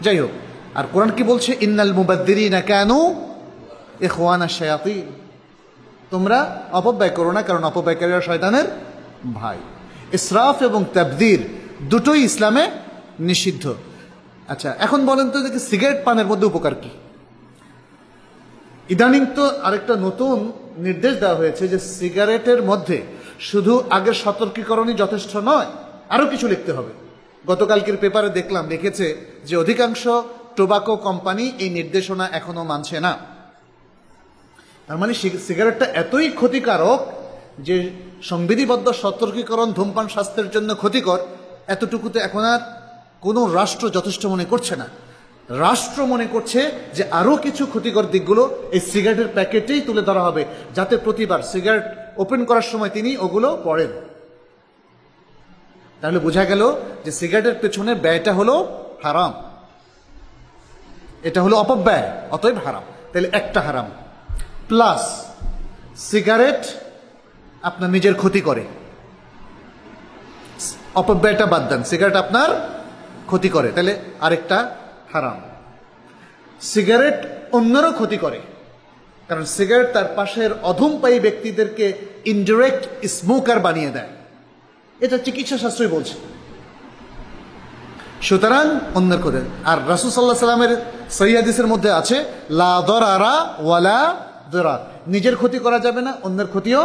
যাই হোক, আর কোরআন কি বলছে? ইন্নাল মুবাদ্দিরিনা কানু ইখওয়ানাশ শায়াতিন। তোমরা অপব্যয় করো না, কারণ অপব্যয়কারীরা শয়তানের ভাই। ইসরাফ এবং তাবযির দুটোই ইসলামে নিষিদ্ধ। আচ্ছা, এখন বলেন তো দেখি সিগারেট পানের মধ্যে উপকার কি? ইদানিং তো আরেকটা নতুন নির্দেশ দেওয়া হয়েছে যে সিগারেটের মধ্যে শুধু আগের সতর্কীকরণই যথেষ্ট নয়, আরো কিছু লিখতে হবে। গতকালকের পেপারে দেখলাম, লিখেছে যে অধিকাংশ টোবাকো কোম্পানি এই নির্দেশনা এখনো মানছে না। তার মানে সিগারেটটা এতই ক্ষতিকারক যে সংবিধিবদ্ধ সতর্কীকরণ ধূমপান স্বাস্থ্যের জন্য ক্ষতিকর, এতটুকুতে এখন আর কোনো রাষ্ট্র যথেষ্ট মনে করছে না। রাষ্ট্র মনে করছে যে আরো কিছু ক্ষতিকর দিকগুলো এই সিগারেটের প্যাকেটেই তুলে ধরা হবে, যাতে প্রতিবার সিগারেট ওপেন করার সময় তিনি ওগুলো পড়েন। তাহলে বোঝা গেল যে সিগারেটের পেছনে ব্যয়টা হলো হারাম, এটা হলো অপব্যয়, অতএব হারাম। তাহলে একটা হারাম, প্লাস সিগারেট আপনার নিজের ক্ষতি করে, অপব্যয়টা বাদ দেন, সিগারেট আপনার ক্ষতি করে, তাহলে আরেকটা হারাম। সিগারেট অন্যেরও ক্ষতি করে, কারণ সিগারেট তার পাশের অধমপায়ী ব্যক্তিদেরকে ইনডিরেক্ট স্মোকার বানিয়ে দেয়, এটা চিকিৎসা শাস্ত্রই বলছে। সুতরাং অন্যের ক্ষতি। আর রাসূল সাল্লাল্লাহু আলাইহি সাল্লামের সহিহ হাদিসের মধ্যে আছে লা দারারা ওয়ালা দিরার, নিজের ক্ষতি করা যাবে না, অন্যের ক্ষতিও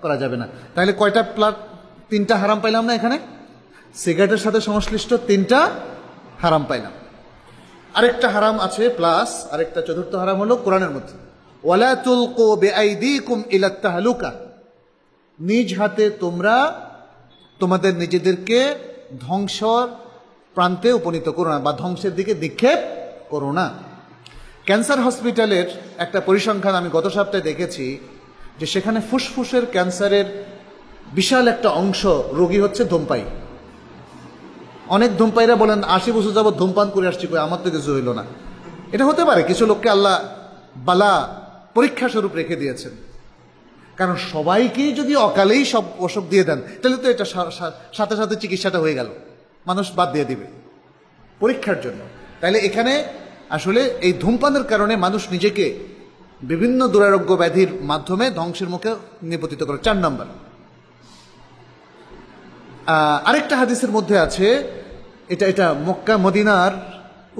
করা যাবে না। তাহলে কয়টা তিনটা হারাম পাইলাম না এখানে? সিগারেটের সাথে সংশ্লিষ্ট তিনটা হারাম পাইলাম। আরেকটা হারাম আছে প্লাস, আরেকটা চতুর্থ হারাম হলো কোরআনের মধ্যে ওয়ালা তুলকু বিআইদিকুম ইলাত তাহলুকা, নিজ হাতে তোমরা তোমাদের নিজেদেরকে ধ্বংসর প্রান্তে উপনীত করো না, বা ধ্বংসের দিকে নিক্ষেপ করো না। ক্যান্সার হসপিটালের একটা পরিসংখ্যান আমি গত সপ্তাহে দেখেছি যে সেখানে ফুসফুসের ক্যান্সারের বিশাল একটা অংশ রোগী হচ্ছে ধূমপায়ী। অনেক ধূমপায়ীরা বলেন 80 বছর যাবত ধূমপান করে আসছি, আমার তো কিছু হইল না। এটা হতে পারে, কিছু লোককে আল্লাহ বালা পরীক্ষা স্বরূপ রেখে দিয়েছেন, কারণ সবাইকেই যদি অকালেই সব অসুখ দিয়ে দেন, তাহলে তো এটা সাথে সাথে চিকিৎসাটা হয়ে গেল, মানুষ বাদ দিয়ে দিবে। পরীক্ষার জন্য। তাইলে এখানে আসলে এই ধূমপানের কারণে মানুষ নিজেকে বিভিন্ন দুরারোগ্য ব্যাধির মাধ্যমে ধ্বংসের মুখে নিপতিত করে। 4 নম্বর, আরেকটা হাদিসের মধ্যে আছে, এটা মক্কা মদিনার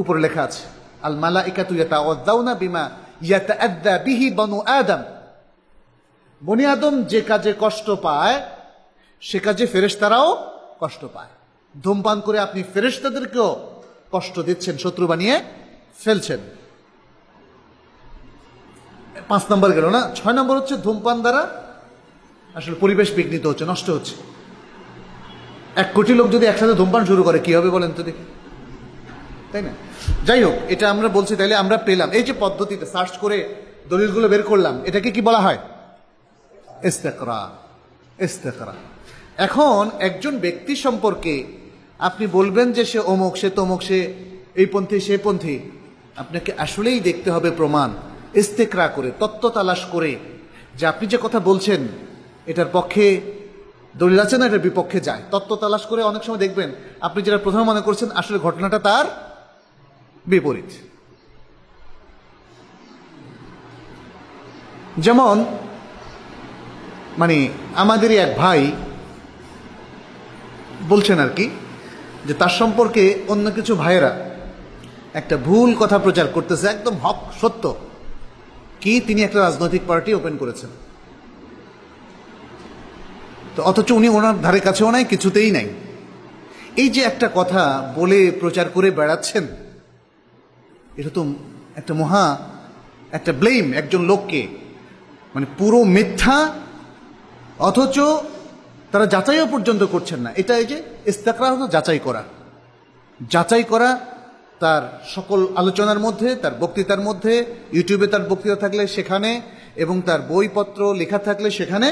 উপরে লেখা আছে, আল মালাইকাতু ইয়াতাওয়াজ্জাউনা বিমা ইয়াতাআদ্দা বিহি বনু আদম। বনি আদম যে কাজে কষ্ট পায় সে কাজে ফেরেশতারাও কষ্ট পায়। ধূমপান করে আপনি ফেরেশতাদেরকেও কষ্ট দিচ্ছেন, শত্রু বানিয়ে ফেলছেন। 5 নম্বর গেল না। 6 নম্বর হচ্ছে ধূমপান দ্বারা আসলে পরিবেশ বিঘ্নিত হচ্ছে, নষ্ট হচ্ছে। 1 কোটি লোক যদি একসাথে ধূমপান শুরু করে কি হবে বলেন তো দেখি, তাই না? যাই হোক, এটা আমরা বলছি, তাইলে আমরা পেলাম এই যে পদ্ধতিতে সার্চ করে দলিলগুলো বের করলাম, এটাকে কি বলা হয়? ইস্তেকরা। ইস্তেকরা। এখন একজন ব্যক্তি সম্পর্কে আপনি বলবেন যে সে অমুক, সে তমুক, সে এই পন্থী, সে পন্থী, আপনাকে আসলেই দেখতে হবে প্রমাণ, ইস্তেকরা করে, তত্ত্ব তালাশ করে, যে আপনি যে কথা বলছেন এটার পক্ষে দলিল আছে না এটার বিপক্ষে যায়। তত্ত্ব তালাশ করে অনেক সময় দেখবেন আপনি যেটা প্রথমে মনে করছেন আসলে ঘটনাটা তার বিপরীত। যেমন মানে আমাদেরই এক ভাই বলছেন আর কি, যে তার সম্পর্কে অন্য কিছু ভাইয়েরা একটা ভুল কথা প্রচার করতেছে, একদম হক সত্য, কি তিনি একটা রাজনৈতিক পার্টি ওপেন করেছেন, তো অথচ উনি ওনার ধারে কাছেও নাই, কিছুতেই নাই। এই যে একটা কথা বলে প্রচার করে বেড়াচ্ছেন, এটা তো একটা মহা একটা ব্লেম একজন লোককে, মানে পুরো মিথ্যা, অথচ তারা যাচাইও পর্যন্ত করছেন না। এটা এই যে ইস্তেকরা হলো যাচাই করা। যাচাই করা তার সকল আলোচনার মধ্যে, তার বক্তৃতার মধ্যে, ইউটিউবে তার বক্তৃতা থাকলে সেখানে, এবং তার বইপত্র লেখা থাকলে সেখানে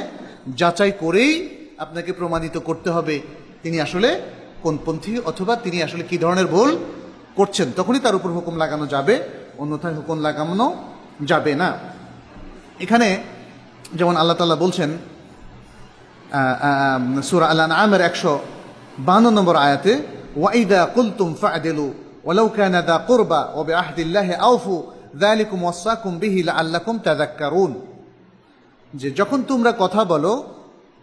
যাচাই করেই আপনাকে প্রমাণিত করতে হবে তিনি আসলে কোনপন্থী, অথবা তিনি আসলে কি ধরনের ভুল করছেন, তখনই তার উপর হুকুম লাগানো যাবে, অন্যথায় হুকুম লাগানো যাবে না। এখানে যেমন আল্লাহ তাআলা বলছেন সূরা আল-আনআমের 152 নম্বর আয়াতে, ওয়াইদা কুলতুম ফা'দিলু ওয়ালাউ কানা যা কুরবা ওয়া বিআহদিল্লাহি আওফু যালিকুম ওয়াসাকুম বিহি লাআল্লাকুম তাযাক্কারুন, যে যখন তোমরা কথা বলো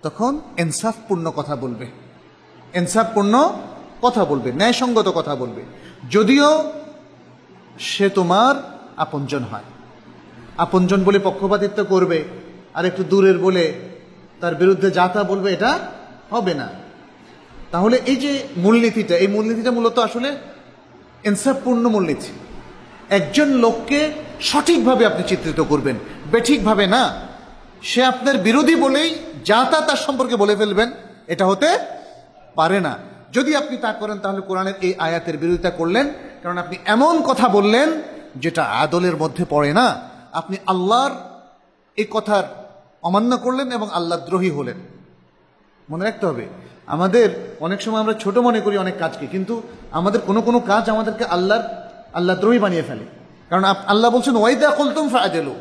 তখন ইনসাফপূর্ণ কথা বলবে, ইনসাফপূর্ণ কথা বলবে, ন্যায়সঙ্গত কথা বলবে, যদিও সে তোমার আপনজন হয়। আপনজন বলে পক্ষপাতিত্ব করবে আর একটু দূরের বলে তার বিরুদ্ধে যা তা বলবে, এটা হবে না। তাহলে এই যে মূলনীতিটা, এই মূলনীতিটা মূলত আসলে ইনসাফপূর্ণ মূলনীতি। একজন লোককে সঠিকভাবে আপনি চিত্রিত করবেন, বেঠিকভাবে না। সে আপনার বিরোধী বলেই যা তা তার সম্পর্কে বলে ফেলবেন, এটা হতে পারে না। যদি আপনি তা করেন তাহলে কোরআনের এই আয়াতের বিরোধিতা করলেন, কারণ আপনি এমন কথা বললেন যেটা আদলের মধ্যে পড়ে না। আপনি আল্লাহর এই কথার অমান্য করলেন এবং আল্লাহ দ্রোহী হলেন। মনে রাখতে হবে, আমাদের অনেক সময় আমরা ছোট মনে করি অনেক কাজকে, কিন্তু আমাদের কোনো কোনো কাজ আমাদেরকে আল্লাহ দ্রোহী বানিয়ে ফেলে। কারণ আল্লাহ বলছেন ওয়াইদা কুলতুম ফা'দিলু,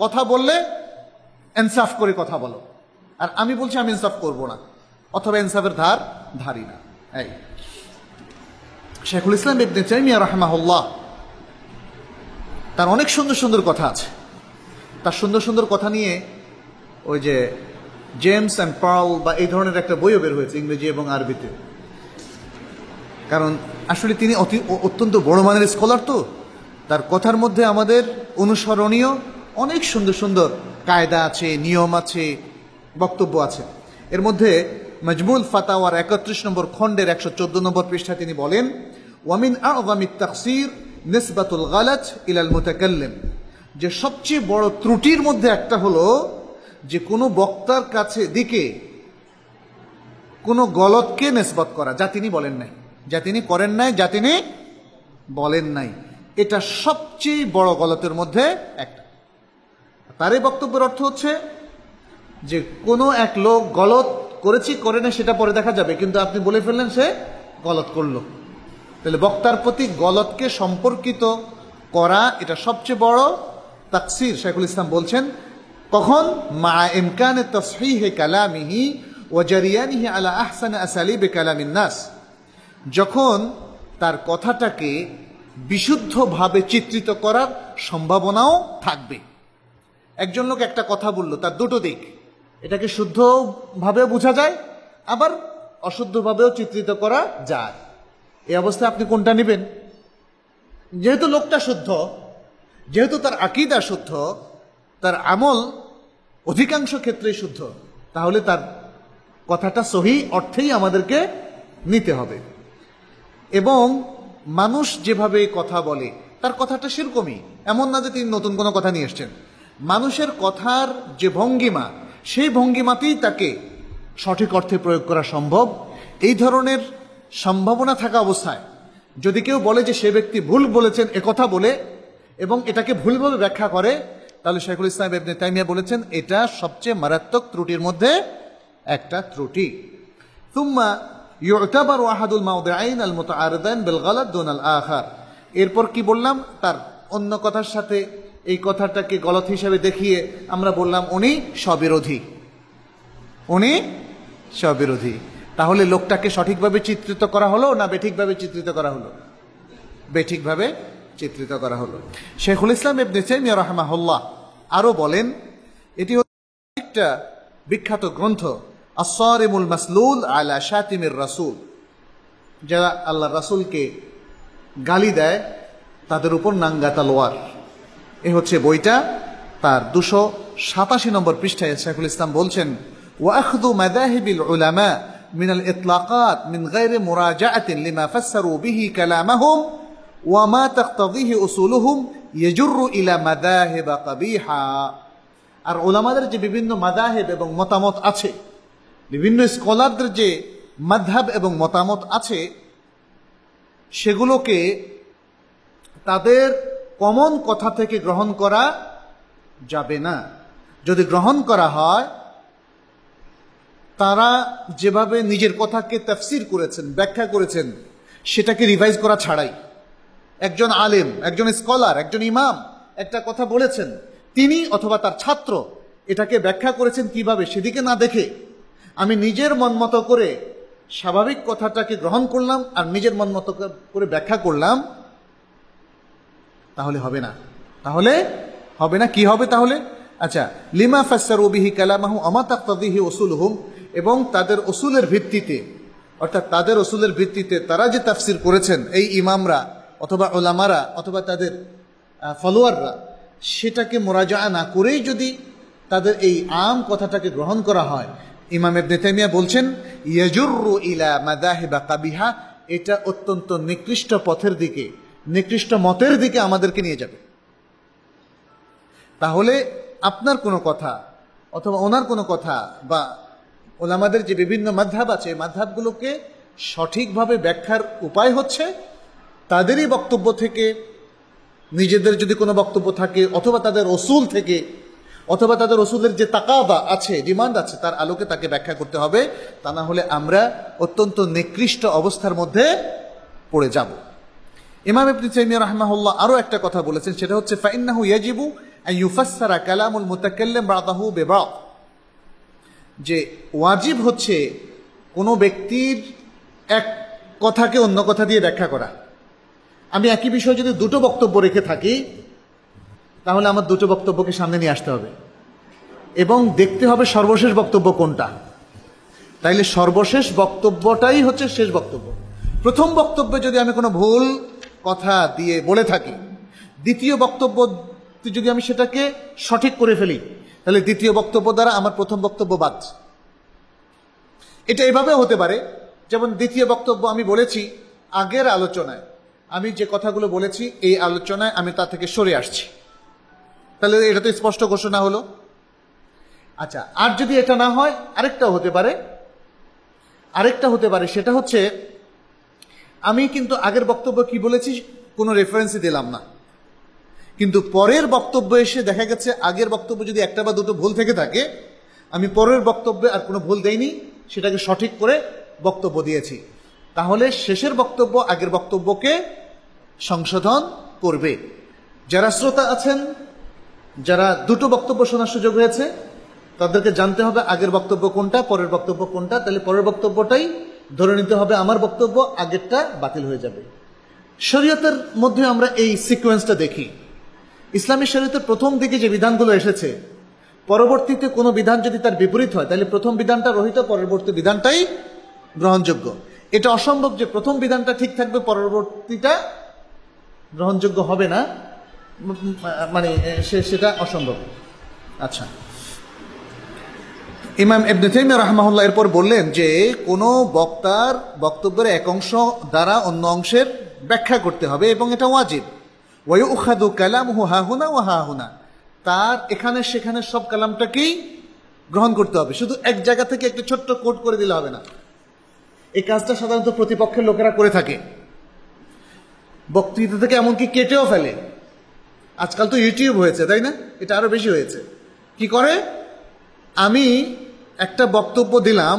কথা বললে ইনসাফ করে কথা বলো, আর আমি বলছি আমি ইনসাফ করব না, অথবা ইনসাফের ধারি না। এই শেখুল ইসলাম ইবনে তাইমিয়া রাহিমাহুল্লাহ, তার অনেক সুন্দর সুন্দর কথা আছে। তার সুন্দর সুন্দর কথা নিয়ে ওই যে জেমস অ্যান্ড পার্ল বা এই ধরনের একটা বইও বের হয়েছে ইংরেজি এবং আরবিতে। কারণ আসলে তিনি অত্যন্ত বড় মানের স্কলার, তো তার কথার মধ্যে আমাদের অনুসরণীয় অনেক সুন্দর সুন্দর কায়দা আছে, নিয়ম আছে, বক্তব্য আছে। এর মধ্যে মজমুল ফাতাওয়ার 31 নম্বর খণ্ডের 114 নম্বর পৃষ্ঠায় তিনি বলেন, ওয়ামিন আ'যামিত তাকসির নিসবাতুল গালাত ইলাল মুতাকাল্লিম, যে সবচেয়ে বড় ত্রুটির মধ্যে একটা হলো যে কোনো বক্তার কাছে দিকে কোনো গলতকে নিসবত করা, যা তিনি বলেন নাই, যা তিনি করেন নাই, যা তিনি বলেন নাই। এটা সবচেয়ে বড় গলতের মধ্যে একটা। তার এই বক্তব্যের অর্থ হচ্ছে যে কোনো এক লোক গলত করেছি করে না সেটা পরে দেখা যাবে, কিন্তু আপনি বলে ফেললেন সে গলত করলো। তাহলে বক্তার প্রতি গলতকে সম্পর্কিত করা এটা সবচেয়ে বড় তাকসির। শেখুল ইসলাম বলছেন, কখন? মা ইমকানে তাসহিহে কালামিহি ওয়া জারিয়ানিহি আলা আহসানি আসালিবি কালামিন নাস, যখন তার কথাটাকে বিশুদ্ধভাবে চিত্রিত করার সম্ভাবনাও থাকবে। একজন লোক একটা কথা বলল, তার দুটো দিক, এটাকে শুদ্ধভাবে বোঝা যায়, আবার অশুদ্ধভাবেও চিত্রিত করা যায়। এই অবস্থায় আপনি কোনটা নেবেন? যেহেতু লোকটা শুদ্ধ, যেহেতু তার আকীদা শুদ্ধ, তার আমল অধিকাংশ ক্ষেত্রেই শুদ্ধ, তাহলে তার কথাটা সহিহ অর্থেই আমাদেরকে নিতে হবে। এবং মানুষ যেভাবে কথা বলে তার কথাটা সেরকমই, এমন না যে তিনি নতুন কোনো কথা নিয়ে এসছেন। মানুষের কথার যে ভঙ্গিমা, সেই ভঙ্গিমাতেই তাকে সঠিক অর্থে প্রয়োগ করা সম্ভব। এই ধরনের সম্ভাবনা থাকা অবস্থায় যদি কেউ বলে যে সে ব্যক্তি ভুল বলেছেন একথা বলে এবং এটাকে ভুলভাবে ব্যাখ্যা করে, তাহলে শাইখুল ইসলাম ইবনে তাইমিয়া বলেছেন এটা সবচেয়ে মারাত্মক ত্রুটির মধ্যে একটা ত্রুটি। তুম্মা ইউতাবারু আহাদুল মাওদিআইন আল মুতাআরিদাইন বিল গালাত দুন আল আখার। এরপর কি বললাম? তার অন্য কথার সাথে এই কথাটাকে গলত হিসাবে দেখিয়ে আমরা বললাম উনি স্ববিরোধী, উনি স্ববিরোধী। তাহলে লোকটাকে সঠিকভাবে চিত্রিত করা হলো না বেঠিকভাবে চিত্রিত করা হলো? বেঠিকভাবে চিত্রিত করা হলো। শাইখুল ইসলাম ইবনে তাইমিয়া রাহিমাহুল্লাহ আরো বলেন, এটি একটা বিখ্যাত গ্রন্থ আস-সারিমুল মাসলুল আলা শাতিমির রাসূল, যারা আল্লাহ রাসূলকে গালি দেয় তাদের উপর নাঙ্গা তলোয়ার। এ হচ্ছে বইটা। তার 287 নম্বর পৃষ্ঠায় শাইখুল ইসলাম বলছেন, ওয়া আখযু মাযাহিবিল উলামা من الإطلاقات من غير مراجعة لما فسروا به كلامهم وما تقتضيه أصولهم يجر إلى مذاهب قبيحة। আর উলামাদের যে বিভিন্ন মাযাহিব এবং মতামত আছে, বিভিন্ন স্কলারদের যে মাযহাব এবং মতামত আছে, সেগুলোকে তাদের কমন কথা থেকে গ্রহণ করা যাবে না। যদি গ্রহণ করা হয়, তারা যেভাবে নিজের কথাকে তাফসীর করেছেন, ব্যাখ্যা করেছেন, সেটাকে রিভাইজ করা ছাড়াই। একজন আলেম, একজন স্কলার, একজন ইমাম একটা কথা বলেছেন, তিনি অথবা তার ছাত্র এটাকে ব্যাখ্যা করেছেন কিভাবে, সেদিকে না দেখে আমি নিজের মন মতো করে স্বাভাবিক কথাটাকে গ্রহণ করলাম আর নিজের মন মতো করে ব্যাখ্যা করলাম, তাহলে হবে না। তাহলে হবে না। কি হবে তাহলে? আচ্ছা, লিমা ফাসসারু বিহি কালামাহু আমা তাকতাদিহি উসুলুহুম, এবং তাদের উসুলের ভিত্তিতে, অর্থাৎ তাদের উসুলের ভিত্তিতে তারা যে তাফসির করেছেন এই ইমামরা অথবা উলামারা অথবা তাদের ফলোয়াররা, সেটাকে মুরাজা না করেই যদি তাদের এই আম কথাটাকে গ্রহণ করা হয়, ইমাম ইবনে তাইমিয়া বলছেন ইয়াজুরু ইলা মাযাহিবা কাবিহা, এটা অত্যন্ত নিকৃষ্ট পথের দিকে, নিকৃষ্ট মতের দিকে আমাদেরকে নিয়ে যাবে। তাহলে আপনার কোনো কথা অথবা ওনার কোনো কথা বা ওলামাদের যে বিভিন্ন মাযহাব আছে, মাযহাবগুলোকে সঠিকভাবে ব্যাখ্যার উপায় হচ্ছে তাদেরই বক্তব্য থেকে, নিজেদের যদি কোনো বক্তব্য থাকে অথবা তাদের উসুল থেকে, অথবা তাদের উসুলের যে তাকাদা আছে, ডিমান্ড আছে, তার আলোকে তাকে ব্যাখ্যা করতে হবে। তা না হলে আমরা অত্যন্ত নিকৃষ্ট অবস্থার মধ্যে পড়ে যাব। ইমাম ইবনে তাইমিয়া রাহিমাহুল্লাহ আরো একটা কথা বলেছেন, সেটা হচ্ছে ফাইন্নাহু ইয়াজিবু আন ইউফাসসারা কালামুল মুতাকাল্লিম বা'দাহু বিবা'দ, যে ওয়াজিব হচ্ছে কোনো ব্যক্তির এক কথাকে অন্য কথা দিয়ে ব্যাখ্যা করা। আমি একই বিষয়ে যদি দুটো বক্তব্য রেখে থাকি, তাহলে আমার দুটো বক্তব্যকে সামনে নিয়ে আসতে হবে এবং দেখতে হবে সর্বশেষ বক্তব্য কোনটা। তাইলে সর্বশেষ বক্তব্যটাই হচ্ছে শেষ বক্তব্য। প্রথম বক্তব্যে যদি আমি কোনো ভুল কথা দিয়ে বলে থাকি, দ্বিতীয় বক্তব্য যদি আমি সেটাকে সঠিক করে ফেলি, তাহলে দ্বিতীয় বক্তব্য দ্বারা আমার প্রথম বক্তব্য বাদ। এটা এভাবে হতে পারে, যেমন দ্বিতীয় বক্তব্য আমি বলেছি আগের আলোচনায়, আমি যে কথাগুলো বলেছি এই আলোচনায় আমি তা থেকে সরে আসছি, তাহলে এটা তো স্পষ্ট ঘোষণা হলো। আচ্ছা, আর যদি এটা না হয় আরেকটাও হতে পারে, সেটা হচ্ছে আমি কিন্তু আগের বক্তব্য কি বলেছি কোনো রেফারেন্সই দিলাম না, কিন্তু পরের বক্তব্য এসে দেখা গেছে আগের বক্তব্য যদি একটা বা দুটো ভুল থেকে থাকে, আমি পরের বক্তব্যে আর কোনো ভুল দেইনি, সেটাকে সঠিক করে বক্তব্য দিয়েছি, তাহলে শেষের বক্তব্য আগের বক্তব্যকে সংশোধন করবে। যারা শ্রোতা আছেন, যারা দুটো বক্তব্য শোনার সুযোগ হয়েছে, তাদেরকে জানতে হবে আগের বক্তব্য কোনটা, পরের বক্তব্য কোনটা। তাহলে পরের বক্তব্যটাই ধরে নিতে হবে আমার বক্তব্য, আগেরটা বাতিল হয়ে যাবে। শরীয়তের মধ্যে আমরা এই সিকোয়েন্সটা দেখি। ইসলামী শরীয়তের প্রথম দিকে যে বিধানগুলো এসেছে, পরবর্তীতে কোনো বিধান যদি তার বিপরীত হয় তাহলে প্রথম বিধানটা রহিত, পরবর্তী বিধানটাই গ্রহণযোগ্য। এটা অসম্ভব যে প্রথম বিধানটা ঠিক থাকবে পরবর্তীটা গ্রহণযোগ্য হবে না, মানে সেটা অসম্ভব। আচ্ছা, ইমাম ইবনে তাইমিয়া রাহমাহুল্লাহ এরপর বললেন যে কোনো বক্তার বক্তব্যের এক অংশ দ্বারা অন্য অংশের ব্যাখ্যা করতে হবে এবং এটা ওয়াজিব। ওয়ায়ুখাযু কালামুহু হাহুনা ওয়া হাহুনা, তার এখানে সেখানে সব কালামটাকেই গ্রহণ করতে হবে, শুধু এক জায়গা থেকে একটা ছোট্ট কোট করে দিলে হবে না। এই কাজটা সাধারণত প্রতিপক্ষের লোকেরা করে থাকে, বক্তৃতা থেকে এমনকি কেটেও ফেলে। আজকাল তো ইউটিউব হয়েছে, তাই না? এটা আরো বেশি হয়েছে। কি করে, আমি একটা বক্তব্য দিলাম,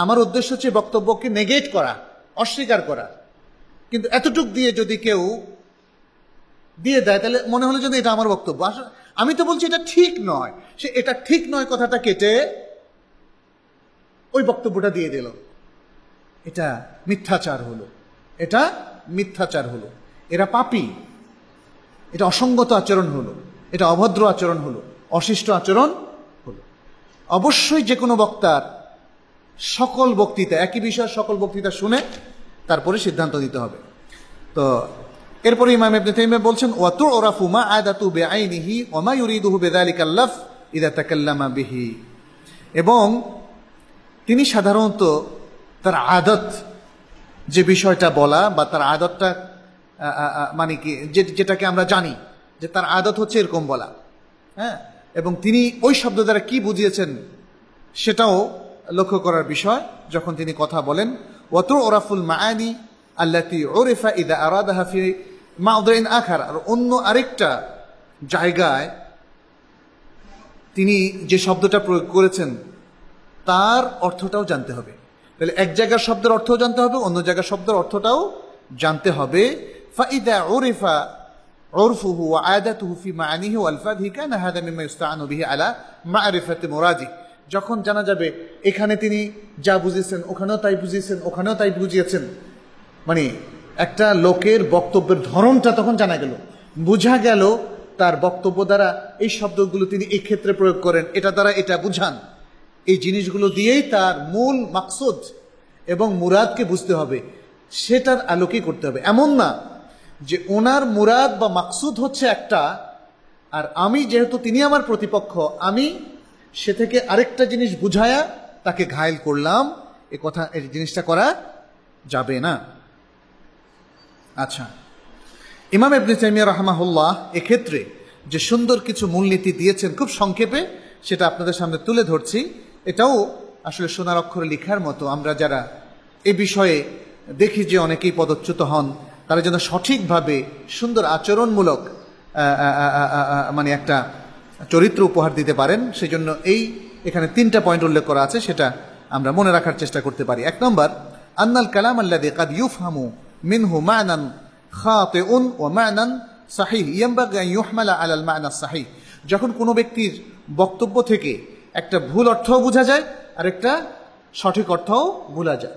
আমার উদ্দেশ্য হচ্ছে বক্তব্যকে নেগেট করা, অস্বীকার করা, কিন্তু এতটুক দিয়ে যদি কেউ দিয়ে দেয় তাহলে মনে হলো যেন এটা আমার বক্তব্য। আমি তো বলছি এটা ঠিক নয়, সে এটা ঠিক নয় কথাটা কেটে ওই বক্তব্যটা দিয়ে দিল। এটা মিথ্যাচার হলো, এটা মিথ্যাচার হলো, এরা পাপী, এটা অসঙ্গত আচরণ হলো, এটা অভদ্র আচরণ হলো, অশিষ্ট আচরণ হলো। অবশ্যই যে কোনো বক্তার সকল বক্তৃতা, একই বিষয়ের সকল বক্তৃতা শুনে তারপরে সিদ্ধান্ত দিতে হবে। তো এরপরে ইমাম ইবনে তাইমিয়া বলছেন, ওয়া তুরাফু মা আদাতু বিআইনিহি ওয়া মা ইউরিদুহু বিযালিকা আল-লাফ ইযা তাকাল্লামা বিহি, এবং তিনি সাধারণত তার আদত, যে বিষয়টা বলা বা তার আদতটা মানে কি, যেটাকে আমরা জানি যে তার আদত হচ্ছে এরকম বলা, হ্যাঁ, এবং তিনি ওই শব্দ দ্বারা কি বুঝিয়েছেন সেটাও লক্ষ্য করার বিষয় যখন তিনি কথা বলেন। ওয়া তুরাফুল মাআনি আল্লাতী উরিফা ইযা আরাদাহা ফি মাওদিন আখার, আর অন্য আরেকটা জায়গায় তিনি যে শব্দটা প্রয়োগ করেছেন তার অর্থটাও জানতে হবে। তাহলে এক জায়গার শব্দের অর্থও জানতে হবে, অন্য জায়গার শব্দের অর্থটাও জানতে হবে। ফাইদা উরিফা উরফুহু ওয়া আদাতুহু ফি মাআনিহি ওয়া আলফাযিহি কানা হাযা মিম্মা ইস্তাআনু বিহি আলা মা'রিফাতি মুরাদি, যখন জানা যাবে এখানে তিনি যা বুঝিয়েছেন ওখানেও তাই বুঝিয়েছেন, ওখানেও তাই বুঝিয়েছেন, মানে একটা লোকের বক্তব্যের ধরনটা তখন জানা গেল, বোঝা গেল তার বক্তব্য দ্বারা এই শব্দগুলো তিনি এই ক্ষেত্রে প্রয়োগ করেন, এটা দ্বারা এটা বুঝান। এই জিনিসগুলো দিয়েই তার মূল মাকসুদ এবং মুরাদকে বুঝতে হবে, সেটার আলোকেই করতে হবে। এমন না যে ওনার মুরাদ বা মাকসুদ হচ্ছে একটা, আর আমি যেহেতু তিনি আমার প্রতিপক্ষ, আমি সে থেকে আরেকটা জিনিস বুঝায়া তাকে ঘায়েল করলাম, এই জিনিসটা করা যাবে না। আচ্ছা, ইমাম ইবনে তাইমিয়া রাহমাহুল্লাহ এক্ষেত্রে যে সুন্দর কিছু মূলনীতি দিয়েছেন, খুব সংক্ষেপে সেটা আপনাদের সামনে তুলে ধরছি। এটাও আসলে সোনার অক্ষরে লেখার মতো। আমরা যারা এই বিষয়ে দেখি যে অনেকেই পদচ্যুত হন, তারা যেন সঠিকভাবে সুন্দর আচরণমূলক মানে একটা চরিত্র উপহার দিতে পারেন, সেজন্য এখানে 3টা পয়েন্ট উল্লেখ করা আছে, সেটা আমরা মনে রাখার চেষ্টা করতে পারি। 1 নম্বর, আন্নাল কালাম আল্লাযী কাদ ইউফহামু মিনহু মা'নান খাতিউন ওয়া মা'নান সাহিহ ইয়ানবাগি আন ইউহমালা আলাল মা'না সাহিহ, যখন কোনো ব্যক্তির বক্তব্য থেকে একটা ভুল অর্থও বোঝা যায় আর একটা সঠিক অর্থও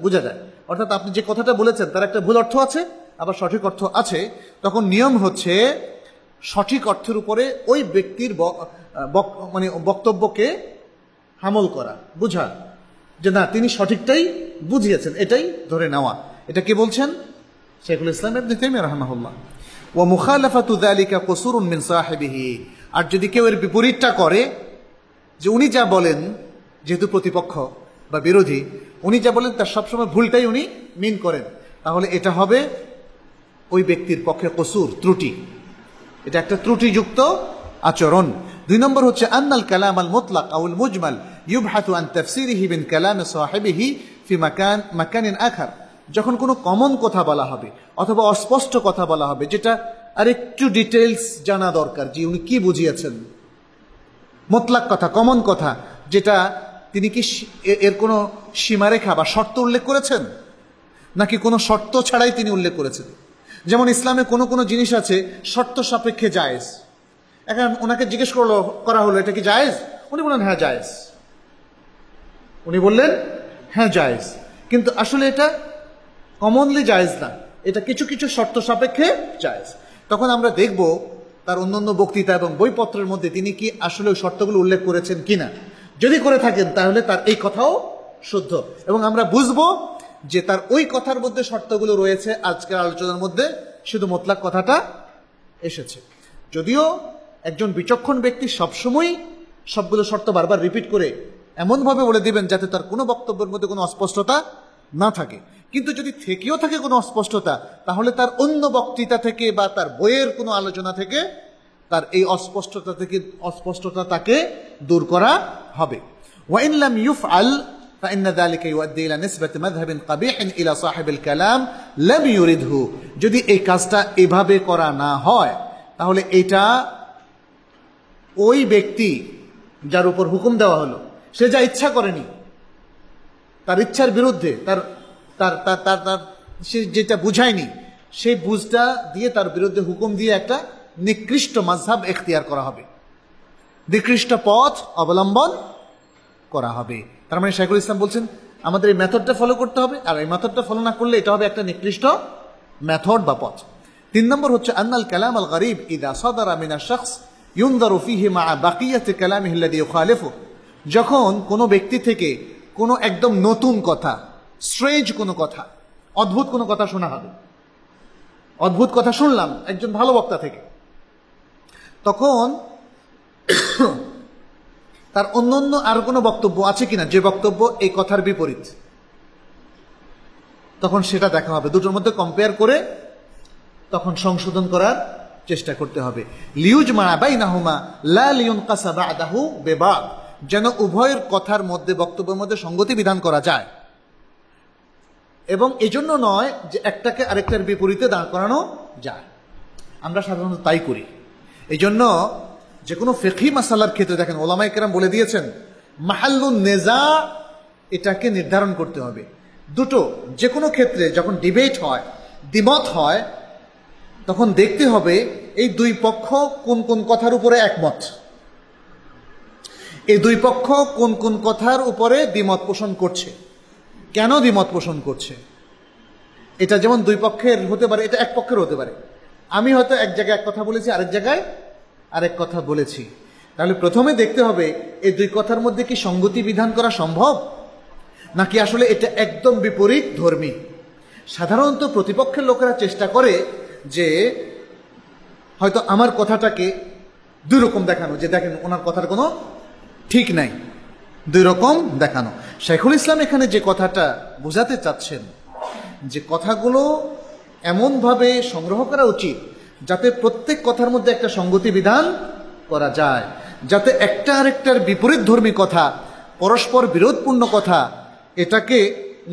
বোঝা যায়, অর্থাৎ আপনি যে কথাটা বলেছেন তার একটা ভুল অর্থ আছে আবার সঠিক অর্থ আছে, তখন নিয়ম হচ্ছে সঠিক অর্থের উপরে ওই ব্যক্তির মানে বক্তব্যকে হামল করা, বুঝা যে না তিনি সঠিকটাই বুঝিয়েছেন, এটাই ধরে নেওয়া। এটা কে বলছেন? শাইখুল ইসলাম ইবনে তাইমিয়া রাহিমাহুল্লাহ। ওয়া মুখালাফাতু যালিকা কুসুরুন মিন সাহিবিহি, আর যদি কেউ এর বিপরীতটা করে, যে উনি যা বলেন, যেহেতু প্রতিপক্ষ বা বিরোধী, উনি যা বলেন তার সবসময় ভুলটাই উনি মিন করেন, তাহলে এটা হবে ওই ব্যক্তির পক্ষে কসুর, ত্রুটি, এটা একটা ত্রুটিযুক্ত আচরণ। 2 নম্বর হচ্ছে আন্নাল কালাম আল মুতলাক আউল মুজমাল ইউবহাতু আন তাফসিরিহি বিন কালাম সাহিবিহি ফি মাকানিন আখার, যখন কোনো কমন কথা বলা হবে অথবা অস্পষ্ট কথা বলা হবে, যেটা আরেকটু ডিটেইলস জানা দরকার, যে উনি কি বুঝিয়েছেন, মুতলাক কথা, কমন কথা, যেটা তিনি কি এর কোনো সীমারেখা বা শর্ত উল্লেখ করেছেন নাকি কোনো শর্ত ছাড়াই তিনি উল্লেখ করেছেন। যেমন ইসলামে কোনো জিনিস আছে শর্ত সাপেক্ষে জায়েজ, এখন ওনাকে জিজ্ঞেস করা হলো এটা কি জায়েজ, উনি বললেন হ্যাঁ জায়েজ, উনি বললেন হ্যাঁ জায়েজ, কিন্তু আসলে এটা কমনলি জায়েজ না, এটা কিছু কিছু শর্ত সাপেক্ষে জায়েজ। তখন আমরা দেখব তার অন্যান্য বক্তৃতা এবং বইপত্রের মধ্যে তিনি কি আসলে ওই শর্তগুলো উল্লেখ করেছেন কিনা। যদি করে থাকেন তাহলে তার এই কথাও শুদ্ধ, এবং আমরা বুঝবো যে তার ওই কথার মধ্যে শর্তগুলো রয়েছে, আজকের আলোচনার মধ্যে শুধু মোতলাক কথাটা এসেছে। যদিও একজন বিচক্ষণ ব্যক্তি সবসময় সবগুলো শর্ত বারবার রিপিট করে এমনভাবে বলে দিবেন যাতে তার কোনো বক্তব্যের মধ্যে কোনো অস্পষ্টতা না থাকে। কিন্তু যদি থেকেও থাকে কোনো অস্পষ্টতা, তাহলে তার অন্য বক্তৃতা থেকে বা তার বইয়ের কোনো আলোচনা থেকে তার এই অস্পষ্টতা তাকে দূর করা হবে। وإن لم يفعل فإن ذلك يؤدي إلى نسبة مذهب قبيح إلى صاحب الكلام لم يرده। যদি এই কাজটা এভাবে করা না হয় তাহলে এটা ওই ব্যক্তি যার উপর হুকুম দেওয়া হলো, সে যা ইচ্ছা করেনি, তার ইচ্ছার বিরুদ্ধে তার তার তার তার তার সে যেটা বুঝায়নি সেই বুঝটা দিয়ে তার বিরুদ্ধে হুকুম দিয়ে একটা নিকৃষ্ট মাযহাব এখতিয়ার করা হবে, নিকৃষ্ট পথ অবলম্বন করা হবে। তার মানে শাইখুল ইসলাম বলছেন আমাদের এই মেথডটা ফলো করতে হবে, আর এই মেথডটা ফলো না করলে এটা হবে একটা নিকৃষ্ট মেথড বা পথ। 3 নম্বর হচ্ছে আন্নাল কালাম আল গরিব ইদা সাদারা মিনা শাখস ইউনদারু ফিহি মা বাকিয়াতি কালামিহি আল্লাযী ইউখালিফু। যখন কোনো ব্যক্তি থেকে কোনো একদম নতুন কথা, স্ট্রেঞ্জ কোনো কথা, অদ্ভুত কোনো কথা শোনা হবে, অদ্ভুত কথা শুনলাম একজন ভালো বক্তা থেকে, তখন তার অন্যান্য আর কোনো বক্তব্য আছে কিনা যে বক্তব্য এই কথার বিপরীত, তখন সেটা দেখা হবে। দুটোর মধ্যে কম্পেয়ার করে তখন সংশোধন করার চেষ্টা করতে হবে। লিউজমা বাইনাহুমা লা লিয়ুনকাসা বা'দাহু বিবাদ, যেন উভয়ের কথার মধ্যে, বক্তব্যের মধ্যে সঙ্গতি বিধান করা যায়, এবং এজন্য নয় যে একটাকে আরেকটার বিপরীতে দাঁড় করানো যায়। আমরা সাধারণত তাই করি। এই জন্য যে কোনো ফিকহি মাসালার ক্ষেত্রে দেখেন ওলামায়ে কেরাম বলে দিয়েছেন মাহাল্লুন নেজা এটাকে নির্ধারণ করতে হবে। দুটো যে কোনো ক্ষেত্রে যখন ডিবেট হয়, দ্বিমত হয়, তখন দেখতে হবে এই দুই পক্ষ কোন কোন কথার উপরে একমত, এই দুই পক্ষ কোন কোন কথার উপরে দ্বিমত পোষণ করছে, কেন দ্বিমত পোষণ করছে। এটা যেমন দুই পক্ষের হতে পারে, এটা এক পক্ষের হতে পারে। আমি হয়তো এক জায়গায় এক কথা বলেছি, আরেক জায়গায় আরেক কথা বলেছি। তাহলে প্রথমে দেখতে হবে এই দুই কথার মধ্যে কি সঙ্গতি বিধান করা সম্ভব, নাকি আসলে এটা একদম বিপরীত ধর্মী। সাধারণত প্রতিপক্ষের লোকেরা চেষ্টা করে যে হয়তো আমার কথাটাকে দুই রকম দেখানো, যে দেখেন ওনার কথার কোনো ঠিক নাই, দুই রকম দেখানো। শাইখুল ইসলাম এখানে যে কথাটা বোঝাতে চাচ্ছেন যে কথাগুলো এমনভাবে সংগ্রহ করা উচিত যাতে প্রত্যেক কথার মধ্যে একটা সঙ্গতি বিধান করা যায়, যাতে একটা আরেকটার বিপরীত ধর্মী কথা, পরস্পর বিরোধপূর্ণ কথা, এটাকে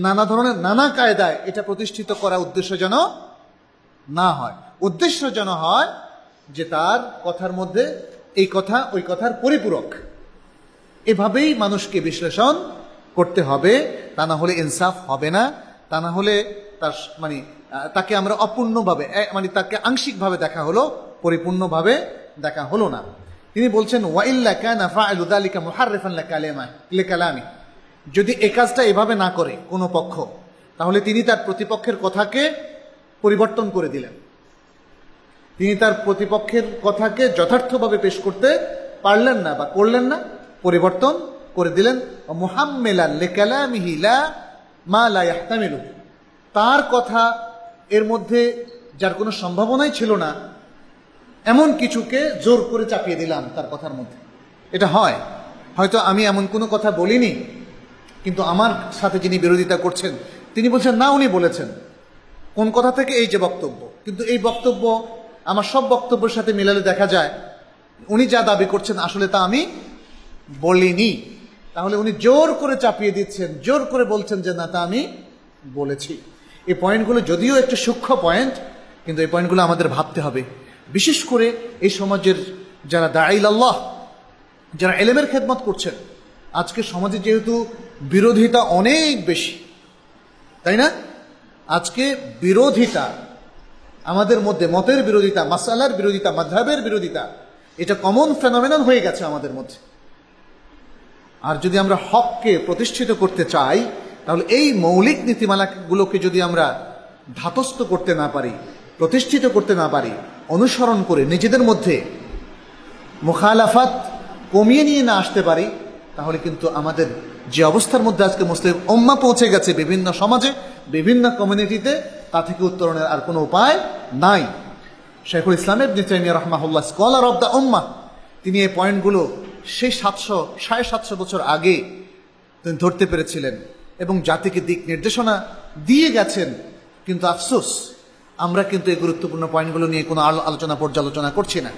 নানা ধরনের নানা কায়দায় এটা প্রতিষ্ঠিত করা উদ্দেশ্য যেন না হয়। উদ্দেশ্য যেন হয় যে তার কথার মধ্যে এই কথা ওই কথার পরিপূরক। এভাবেই মানুষকে বিশ্লেষণ করতে হবে, তা না হলে ইনসাফ হবে না, তা না হলে তার তাকে আমরা অপূর্ণভাবে তাকে আংশিকভাবে দেখা হলো, পরিপূর্ণভাবে দেখা হলো না। তিনি বলছেন ওয়াইল্লা কানা ফাইলু যালিকা মুহাররিফান লিকালামি, যদি এই কাজটা এভাবে না করে কোনো পক্ষ, তাহলে তিনি তার প্রতিপক্ষের কথাকে পরিবর্তন করে দিলেন, তিনি তার প্রতিপক্ষের কথাকে যথার্থভাবে পেশ করতে পারলেন না বা করলেন না, পরিবর্তন করে দিলেন। মুহাম্মিলান লিকালামিহি লা মা লা ইয়াহতামিলু, তার কথা এর মধ্যে যার কোনো সম্ভাবনাই ছিল না এমন কিছুকে জোর করে চাপিয়ে দিলাম তার কথার মধ্যে। এটা হয়, হয়তো আমি এমন কোনো কথা বলিনি, কিন্তু আমার সাথে যিনি বিরোধিতা করছেন তিনি বলছেন না উনি বলেছেন কোন কথা থেকে এই যে বক্তব্য, কিন্তু এই বক্তব্য আমার সব বক্তব্যের সাথে মিলালে দেখা যায় উনি যা দাবি করছেন আসলে তা আমি বলিনি। তাহলে উনি জোর করে চাপিয়ে দিচ্ছেন, জোর করে বলছেন যে না তা আমি বলেছি। এই পয়েন্টগুলো যদিও একটু সূক্ষ্ম পয়েন্ট, কিন্তু এই পয়েন্টগুলো আমাদের ভাবতে হবে। বিশেষ করে এই সমাজের যারা দাঈল আল্লাহ, যারা ইলমের খেদমত করছেন, আজকে সমাজে যেহেতু বিরোধিতা অনেক বেশি, তাই না? আজকে বিরোধিতা আমাদের মধ্যে, মতের বিরোধিতা, মাসালার বিরোধিতা, মাযহাবের বিরোধিতা, এটা কমন ফেনোমেনন হয়ে গেছে আমাদের মধ্যে। আর যদি আমরা হককে প্রতিষ্ঠিত করতে চাই, তাহলে এই মৌলিক নীতিমালাগুলোকে যদি আমরা ধাতস্থ করতে না পারি, প্রতিষ্ঠিত করতে না পারি, অনুসরণ করে নিজেদের মধ্যে মুখালাফাত কমিয়ে নিয়ে না আসতে পারি, তাহলে কিন্তু আমাদের যে অবস্থার মধ্যে আজকে মুসলিম উম্মাহ পৌঁছে গেছে বিভিন্ন সমাজে, বিভিন্ন কমিউনিটিতে, তা থেকে উত্তরণের আর কোনো উপায় নাই। শাইখুল ইসলাম ইবনে তাইমিয়া রাহমাহুল্লাহ, স্কলার অব দ্য উম্মাহ, তিনি এই পয়েন্টগুলো সেই 750 বছর আগে তিনি ধরতে পেরেছিলেন এবং জাতিকে দিক নির্দেশনা দিয়ে গেছেন। কিন্তু আফসোস, আমরা কিন্তু এই গুরুত্বপূর্ণ পয়েন্টগুলো নিয়ে কোনো আলোচনা পর্যালোচনা করছি না।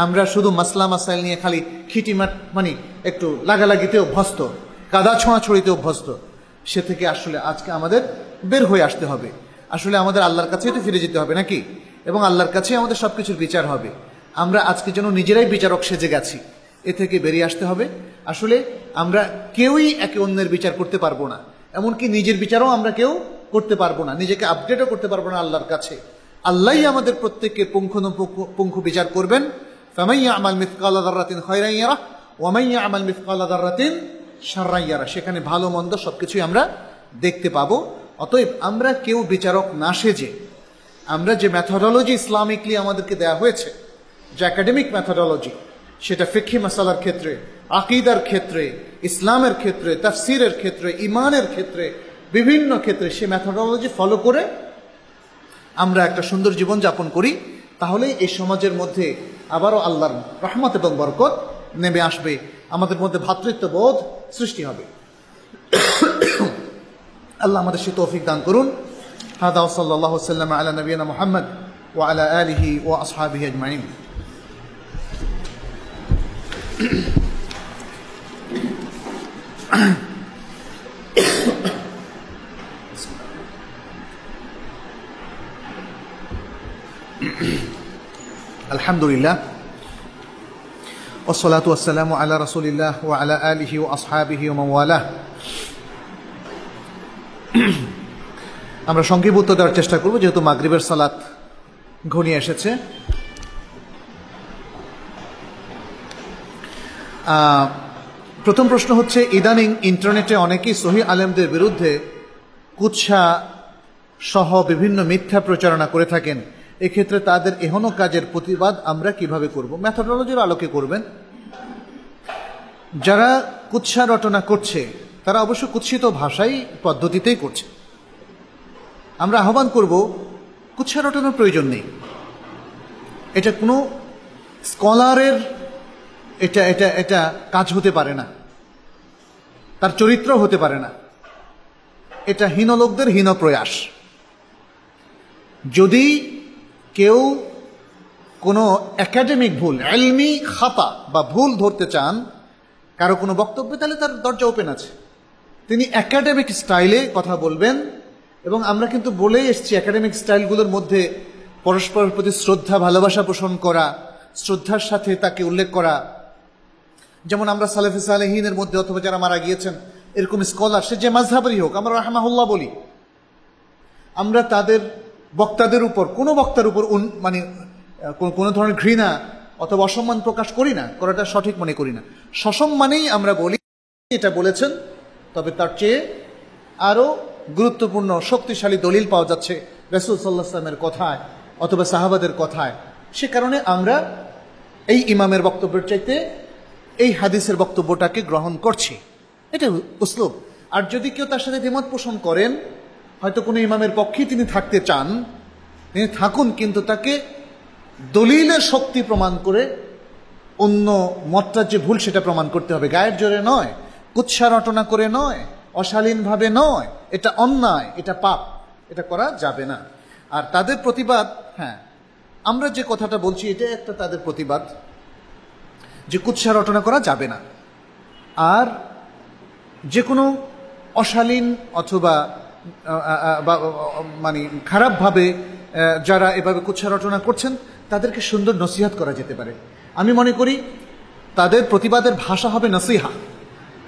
আমরা শুধু মাসলা মাসাইল নিয়ে খালি খিটিমাট মানে একটু লাগালাগিতে অভ্যস্ত, কাদা ছোঁড়াছড়িতে অভ্যস্ত। সে থেকে আসলে আজকে আমাদের বের হয়ে আসতে হবে। আসলে আমাদের আল্লাহর কাছেই তো ফিরে যেতে হবে নাকি, এবং আল্লাহর কাছেই আমাদের সবকিছুর বিচার হবে। আমরা আজকে যেন নিজেরাই বিচারক সেজে গেছি, এ থেকে বেরিয়ে আসতে হবে। আসলে আমরা কেউই একে অন্যের বিচার করতে পারবো না, এমনকি নিজের বিচারও আমরা কেউ করতে পারবো না, নিজেকে আপডেটও করতে পারবো না আল্লাহর কাছে। আল্লাহই আমাদের প্রত্যেককে পুঙ্খানুপুঙ্খ বিচার করবেন। ফামান ইয়ামাল মিসকালা যাররাতিন খায়রান ইয়ারা ওয়া মান ইয়ামাল মিসকালা যাররাতিন শাররান ইয়ারা, সেখানে ভালো মন্দ সবকিছুই আমরা দেখতে পাবো। অতএব আমরা কেউ বিচারক না সেজে, আমরা যে মেথোডোলজি ইসলামিকলি আমাদেরকে দেয়া হয়েছে, যে একাডেমিক মেথোডোলজি, সেটা ফিকহি মাসালার ক্ষেত্রে, আকীদার ক্ষেত্রে, ইসলামের ক্ষেত্রে, তাফসীরের ক্ষেত্রে, ঈমানের ক্ষেত্রে, বিভিন্ন ক্ষেত্রে সে মেথোডোলজি ফলো করে আমরা একটা সুন্দর জীবন যাপন করি, তাহলে এই সমাজের মধ্যে আবারও আল্লাহর রহমত এবং বরকত নেমে আসবে, আমাদের মধ্যে ভ্রাতৃত্ববোধ সৃষ্টি হবে। আল্লাহ আমাদের সে তৌফিক দান করুন। হাদা ওয়া সাল্লাল্লাহু সাল্লাম আলা নবিয়িনা মুহাম্মদ ওয়া আলা আলিহি ওয়া আসহাবিহি আজমাইন। আলহামদুলিল্লাহ ওয়াসসালাতু ওয়াসসালামু আলা রাসূলিল্লাহ ওয়া আলা আলিহি ওয়া আসহাবিহি ওয়া মান ওয়ালাহ। আমরা সংক্ষেপ উত্তর দেওয়ার চেষ্টা করব, যেহেতু মাগরিবের সালাত ঘনিয়ে এসেছে। প্রথম প্রশ্ন হচ্ছে, ইদানিং ইন্টারনেটে অনেকেই সহি আলেমদের বিরুদ্ধে কুৎসা সহ বিভিন্ন মিথ্যা প্রচারণা করে থাকেন। এক্ষেত্রে তাদের এহেন কাজের প্রতিবাদ আমরা কিভাবে করব? মেথোডোলজির আলোকে করবেন। যারা কুৎসা রটনা করছে তারা অবশ্য কুৎসিত ভাষাই পদ্ধতিতেই করছে। আমরা আহ্বান করব, কুৎসা রটনার প্রয়োজন নেই। এটা কোনো স্কলারের এটা এটা এটা কাজ হতে পারে না, তার চরিত্র হতে পারে না। এটা হীন লোকদের হীন প্রয়াস। যদি কেউ কোনো একাডেমিক ভুল, ইলমি খাতা বা ভুল ধরতে চান কারো কোনো বক্তব্যে, তাহলে তার দরজা ওপেন আছে। তিনি একাডেমিক স্টাইলে কথা বলবেন। এবং আমরা কিন্তু বলেই এসেছি, একাডেমিক স্টাইলগুলোর মধ্যে পরস্পরের প্রতি শ্রদ্ধা, ভালোবাসা পোষণ করা, শ্রদ্ধার সাথে তাকে উল্লেখ করা। যেমন আমরা সালেফে সালেহিনের মধ্যে অথবা যারা মারা গিয়েছেন এরকম স্কলার, সে যে মাযহাবেরই হোক, আমরা রাহমাহুল্লাহ বলি। আমরা তাদের বক্তাদের উপর, কোনো বক্তার উপর মানে কোনো ধরনের ঘৃণা অথবা অসম্মান প্রকাশ করি না, করাটা সঠিক মনে করি না। সসম্মানেই আমরা বলি এটা বলেছেন, তবে তার চেয়ে আরো গুরুত্বপূর্ণ শক্তিশালী দলিল পাওয়া যাচ্ছে রাসূল সাল্লাল্লাহু আলাইহি ওয়াসাল্লামের কথায় অথবা সাহাবাদের কথায়। সে কারণে আমরা এই ইমামের বক্তব্যের চাইতে এই হাদিসের বক্তব্যটাকে গ্রহণ করছি। এটা উসলুব। আর যদি কেউ তার সাথে দ্বিমত পোষণ করেন, হয়তো কোনো ইমামের পক্ষেই তিনি থাকতে চান, তিনি থাকুন, কিন্তু তাকে দলিলের শক্তি প্রমাণ করে অন্য মতটার যে ভুল সেটা প্রমাণ করতে হবে। গায়ের জোরে নয়, কুৎসা রটনা করে নয়, অশালীনভাবে নয়। এটা অন্যায়, এটা পাপ, এটা করা যাবে না। আর তাদের প্রতিবাদ, হ্যাঁ, আমরা যে কথাটা বলছি এটা একটা তাদের প্রতিবাদ, যে কুৎসা রটনা করা যাবে না। আর যে কোনো অশালীন অথবা মানে খারাপভাবে যারা এভাবে কুৎসা রটনা করছেন তাদেরকে সুন্দর নসিহত করা যেতে পারে। আমি মনে করি তাদের প্রতিবাদের ভাষা হবে নসিহা।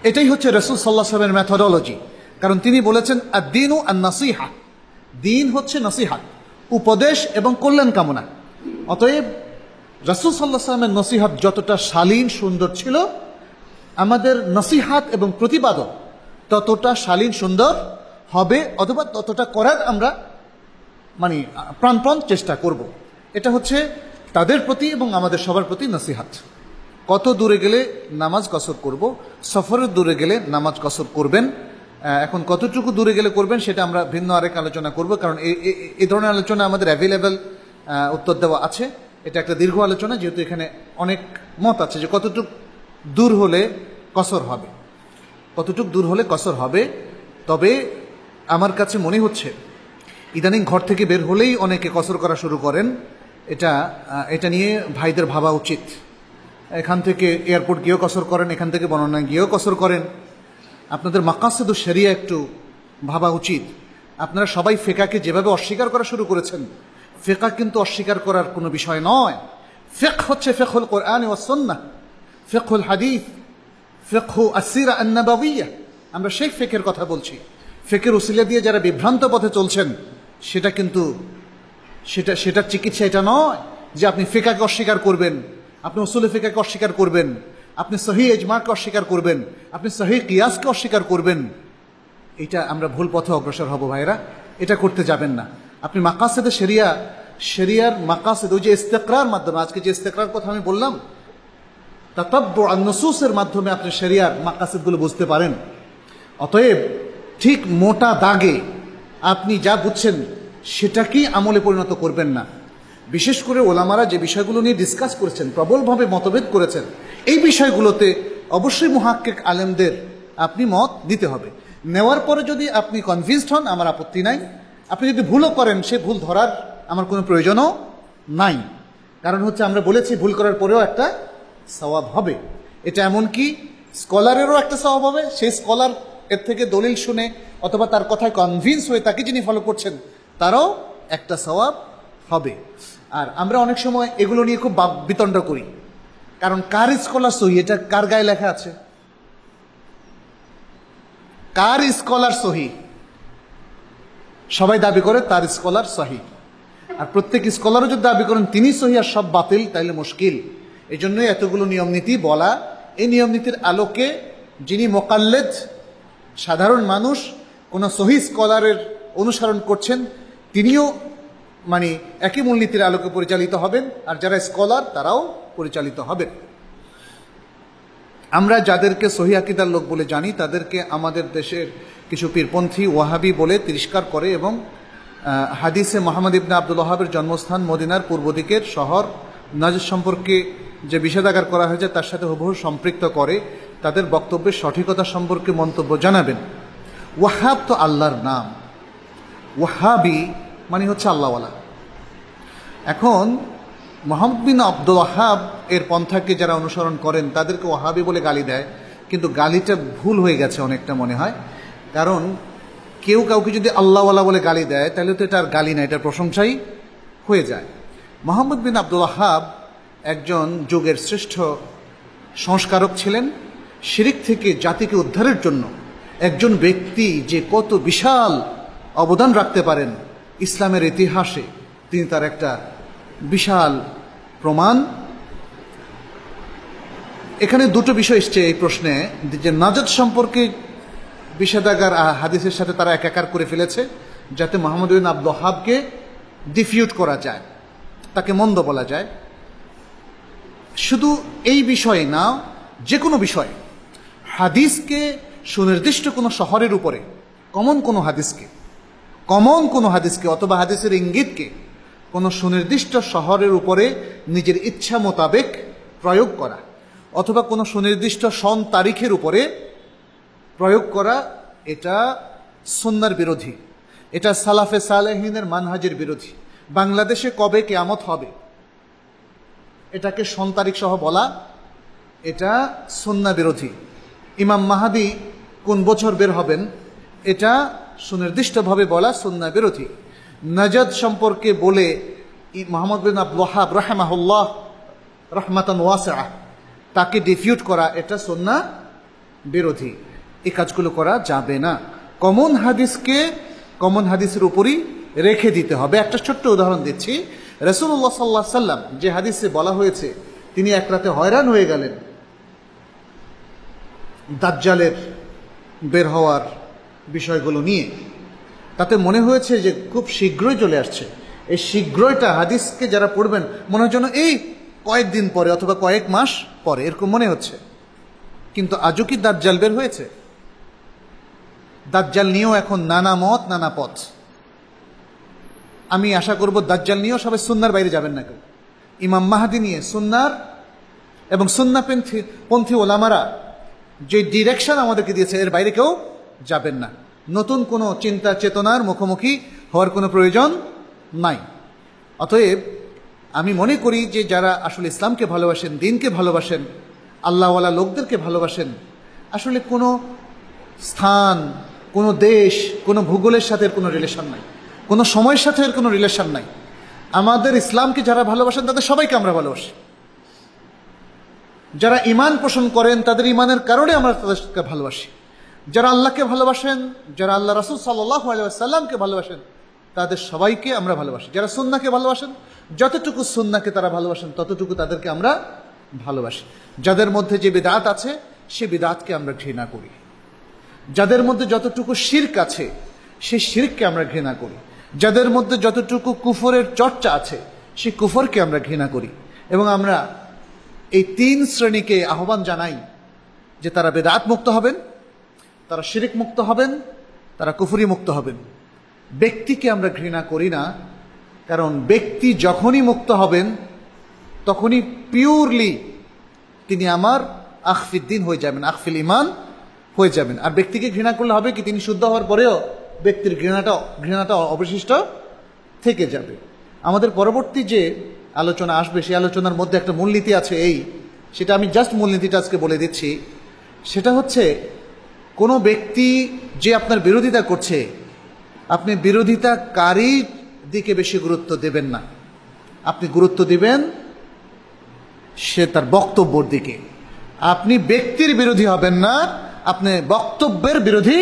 এটাই হচ্ছে রাসূল সাল্লাল্লাহু আলাইহি ওয়াসাল্লামের মেথোডোলজি। কারণ তিনি বলেছেন, আদ-দীনু আন-নাসিহা, দিন হচ্ছে নসিহত, উপদেশ এবং কল্যাণ কামনা। অতএব রাসূল সাল্লাল্লাহু আলাইহি ওয়াসাল্লামের নসিহত যতটা শালীন সুন্দর ছিল, আমাদের নসিহত এবং প্রতিবাদও ততটা শালীন সুন্দর হবে, অথবা ততটা করার আমরা মানে প্রাণপণ চেষ্টা করব। এটা হচ্ছে তাদের প্রতি এবং আমাদের সবার প্রতি নসিহাত। কত দূরে গেলে নামাজ কসর করব, সফরের দূরে গেলে নামাজ কসর করবেন। এখন কতটুকু দূরে গেলে করবেন সেটা আমরা ভিন্ন আরেক আলোচনা করব, কারণ এই ধরনের আলোচনা আমাদের অ্যাভেলেবেল উত্তর দেওয়া আছে। এটা একটা দীর্ঘ আলোচনা, যেহেতু এখানে অনেক মত আছে যে কতটুক দূর হলে কসর হবে, কতটুক দূর হলে কসর হবে। তবে আমার কাছে মনে হচ্ছে ইদানিং ঘর থেকে বের হলেই অনেকে কসর করা শুরু করেন। এটা নিয়ে ভাইদের ভাবা উচিত। এখান থেকে এয়ারপোর্ট গিয়েও কসর করেন, এখান থেকে বর্ণনা গিয়েও কসর করেন। আপনাদের মাকাসিদুশ শরিয়া একটু ভাবা উচিত। আপনারা সবাই ফিকহকে যেভাবে অস্বীকার করা শুরু করেছেন, ফিকহ কিন্তু অস্বীকার করার কোনো বিষয় নয়। ফিকহ হচ্ছে ফিকহুল কোরআন ওয়াস সুন্নাহ, ফিকহুল হাদিস, ফিকহু আসসিরা আন-নাবাবিয়্যাহ। আমরা সেই ফিকহের কথা বলছি। ফিকহের উসিলা দিয়ে যারা বিভ্রান্ত পথে চলছেন, সেটা কিন্তু সেটার চিকিৎসা এটা নয় যে আপনি ফিকহকে অস্বীকার করবেন, আপনি উসুলে ফিকহকে অস্বীকার করবেন, আপনি সহিহ ইজমাকে অস্বীকার করবেন, আপনি সহিহ কিয়াসকে অস্বীকার করবেন। এটা আমরা ভুল পথে অগ্রসর হব ভাইরা, এটা করতে যাবেন না। আপনি মাকাসিদে শরিয়ার মাকাসিদ, ওই যে ইস্তেকরার মাধ্যমে, আজকে যে ইস্তেকরার কথা আমি বললাম, তাতাব্বু আন নুসুসের মাধ্যমে আপনি শরিয়ার মাকাসিদগুলো বুঝতে পারেন। অতএব ঠিক মোটা দাগে আপনি যা বুঝছেন সেটাকেই আমলে পরিণত করবেন না। বিশেষ করে ওলামারা যে বিষয়গুলো নিয়ে ডিসকাস করেছেন, প্রবলভাবে মতভেদ করেছেন, এই বিষয়গুলোতে অবশ্যই মুহাক্কিক আলেমদের আপনি মত দিতে হবে। নেওয়ার পরে যদি আপনি কনভিন্সড হন, আমার আপত্তি নাই। আপনি যদি ভুলও করেন, সে ভুল ধরার আমার কোনো প্রয়োজনও নাই। কারণ হচ্ছে আমরা বলেছি ভুল করার পরেও একটা সওয়াব হবে। এটা এমনকি স্কলারেরও একটা সওয়াব হবে। সেই স্কলার এর থেকে দলিল শুনে অথবা তার কথায় কনভিন্স হয়ে তাকে যিনি ফলো করছেন, তারও একটা সওয়াব হবে। আর আমরা অনেক সময় এগুলো নিয়ে খুব বিতণ্ডা করি, কারণ কার স্কলার সহি, এটা কার গায়ে লেখা আছে? কার স্কলার সহি? সবাই দাবি করে তার স্কলার সহি, আর প্রত্যেক স্কলারও যদি দাবি করেন তিনি সহি আর সব বাতিল, তাইলে মুশকিল। এই জন্যই এতগুলো নিয়ম নীতি বলা। এই নিয়ম নীতির আলোকে যিনি মোকাল্লেদ, সাধারণ মানুষ কোন সহি স্কলারের অনুসরণ করছেন, তিনিও মানে একই মূলনীতির আলোকে পরিচালিত হবেন, আর যারা স্কলার তারাও পরিচালিত হবেন। আমরা যাদেরকে সহি আকীদার লোক বলে জানি, তাদেরকে আমাদের দেশের কিছু পীরপন্থী ওয়াহাবি বলে তিরস্কার করে এবং হাদিসে মোহাম্মদ ইবনে আব্দুল ওয়াহাবের জন্মস্থান মদিনার পূর্ব দিকের শহর নাজদ সম্পর্কে যে বিষেধাগার করা হয়েছে তার সাথে হুবহু সম্পৃক্ত করে। তাদের বক্তব্যের সঠিকতা সম্পর্কে মন্তব্য জানাবেন। ওয়াহাব তো আল্লাহর নাম, ওয়াহাবি মানে হচ্ছে আল্লাহওয়ালা। এখন মোহাম্মদ বিন আব্দুল ওয়াহাব এর পন্থাকে যারা অনুসরণ করেন তাদেরকে ওয়াহাবি বলে গালি দেয়, কিন্তু গালিটা ভুল হয়ে গেছে অনেকটা মনে হয়। কারণ কেউ কাউকে যদি আল্লাহওয়ালা বলে গালি দেয়, তাহলে তো এটা আর গালি না, এটা প্রশংসাই হয়ে যায়। মোহাম্মদ বিন আব্দুল ওয়াহাব একজন যুগের শ্রেষ্ঠ সংস্কারক ছিলেন। শিরিক থেকে জাতিকে উদ্ধারের জন্য একজন ব্যক্তি যে কত বিশাল অবদান রাখতে পারেন ইসলামের ইতিহাসে, তিনি তার একটা বিশাল প্রমাণ। এখানে দুটো বিষয় এসছে এই প্রশ্নে, যে নাজাত সম্পর্কে বিষেধাগার হাদিসের সাথে তারা একাকার করে ফেলেছে, যাতে মোহাম্মদ বিন আব্দুল ওয়াহাবকে ডিফিউট করা যায়, তাকে মন্দ বলা যায়। শুধু এই বিষয়ে না, যে কোনো বিষয়ে হাদিসকে সুনির্দিষ্ট কোনো শহরের উপরে, কমন কোনো হাদিসকে অথবা হাদিসের ইঙ্গিতকে কোনো সুনির্দিষ্ট শহরের উপরে নিজের ইচ্ছা মোতাবেক প্রয়োগ করা, অথবা কোনো সুনির্দিষ্ট সন তারিখের উপরে প্রয়োগ করা, এটা সুন্নাহর বিরোধী, এটা সালাফে সালেহিনের মানহাজের বিরোধী। বাংলাদেশে কবে কিয়ামত হবে এটাকে সন তারিখ সহ বলা, এটা সুন্নাহ বিরোধী। ইমাম মাহাদি কোন বছর বের হবেন, এটা সুনির্দিষ্টভাবে বলা সুন্নাহ বিরোধী। নাজাদ সম্পর্কে বলে মোহাম্মদ বিন আব্দুল ওয়াহাব রাহিমাহুল্লাহ রাহমাতান ওয়াসিআহ তাকে ডিফিউট করা, এটা সুন্নাহ বিরোধী। এই কাজগুলো করা যাবে না। কমন হাদিসকে কমন হাদিসের উপরই রেখে দিতে হবে। একটা ছোট্ট উদাহরণ দিচ্ছি। রাসূলুল্লাহ সাল্লাল্লাহু আলাইহি সাল্লাম যে হাদিসে বলা হয়েছে তিনি এক রাতে হয়রান হয়ে গেলেন দাজ্জালের বের হওয়ার বিষয়গুলো নিয়ে, তাতে মনে হয়েছে যে খুব শীঘ্রই চলে আসছে। এই শীঘ্রইটা হাদিসকে যারা পড়বেন মনে হয় যেন এই কয়েকদিন পরে অথবা কয়েক মাস পরে, এরকম মনে হচ্ছে। কিন্তু আজও কি দাজ্জাল বের হয়েছে? দাজ্জাল নিয়েও এখন নানা মত, নানা পথ। আমি আশা করব দাজ্জাল নিয়েও সবাই সুন্নার বাইরে যাবেন না কেউ। ইমাম মাহদি নিয়ে সুন্নার এবং সুন্নাপন্থী ওলামারা যে ডিরেকশন আমাদেরকে দিয়েছে এর বাইরে কেউ যাবেন না। নতুন কোনো চিন্তা চেতনার মুখোমুখি হওয়ার কোনো প্রয়োজন নাই। অতএব আমি মনে করি যে যারা আসলে ইসলামকে ভালোবাসেন, দিনকে ভালোবাসেন, আল্লাহওয়ালা লোকদেরকে ভালোবাসেন, আসলে কোনো স্থান, কোনো দেশ, কোনো ভূগোলের সাথে কোনো রিলেশন নাই, কোনো সময়ের সাথে এর কোনো রিলেশন নাই। আমাদের ইসলামকে যারা ভালোবাসেন তাদের সবাইকে আমরা ভালোবাসি। যারা ঈমান পোষণ করেন তাদের ঈমানের কারণে আমরা তাদেরকে ভালোবাসি। যারা আল্লাহকে ভালোবাসেন, যারা আল্লাহ রাসূল সাল্লাল্লাহু আলাইহি ওয়াসাল্লামকে ভালোবাসেন, তাদের সবাইকে আমরা ভালোবাসি। যারা সুন্নাহকে ভালোবাসেন, যতটুকু সুন্নাহকে তারা ভালোবাসেন ততটুকু তাদেরকে আমরা ভালোবাসি। যাদের মধ্যে যে বিদআত আছে সে বিদআতকে আমরা ঘৃণা করি। যাদের মধ্যে যতটুকু শিরক আছে সেই শিরককে আমরা ঘৃণা করি। যাদের মধ্যে যতটুকু কুফরের চর্চা আছে সেই কুফরকে আমরা ঘৃণা করি। এবং আমরা এই তিন শ্রেণীকে আহ্বান জানাই যে তারা বিদআত মুক্ত হবেন, তারা শিরক মুক্ত হবেন, তারা কুফরি মুক্ত হবেন। ব্যক্তিকে আমরা ঘৃণা করি না, কারণ ব্যক্তি যখনই মুক্ত হবেন তখনই পিওরলি তিনি আমার আখফিদ্দিন হয়ে যাবেন, আখফিল ইমান হয়ে যাবেন। আর ব্যক্তিকে ঘৃণা করলে হবে কি, তিনি শুদ্ধ হওয়ার পরেও ব্যক্তির ঘৃণাটা অবশিষ্ট থেকে যাবে। আমাদের পরবর্তী যে আলোচনা আসবে সেই আলোচনার মধ্যে একটা মূলনীতি আছে, সেটা আমি জাস্ট মূলনীতিটা আজকে বলে দিচ্ছি। সেটা হচ্ছে কোনো ব্যক্তি যে আপনার বিরোধিতা করছে, আপনি বিরোধিতাকারীর দিকে বেশি গুরুত্ব দেবেন না, আপনি গুরুত্ব দিবেন সে তার বক্তব্যের দিকে। আপনি ব্যক্তির বিরোধী হবেন না, আপনি বক্তব্যের বিরোধী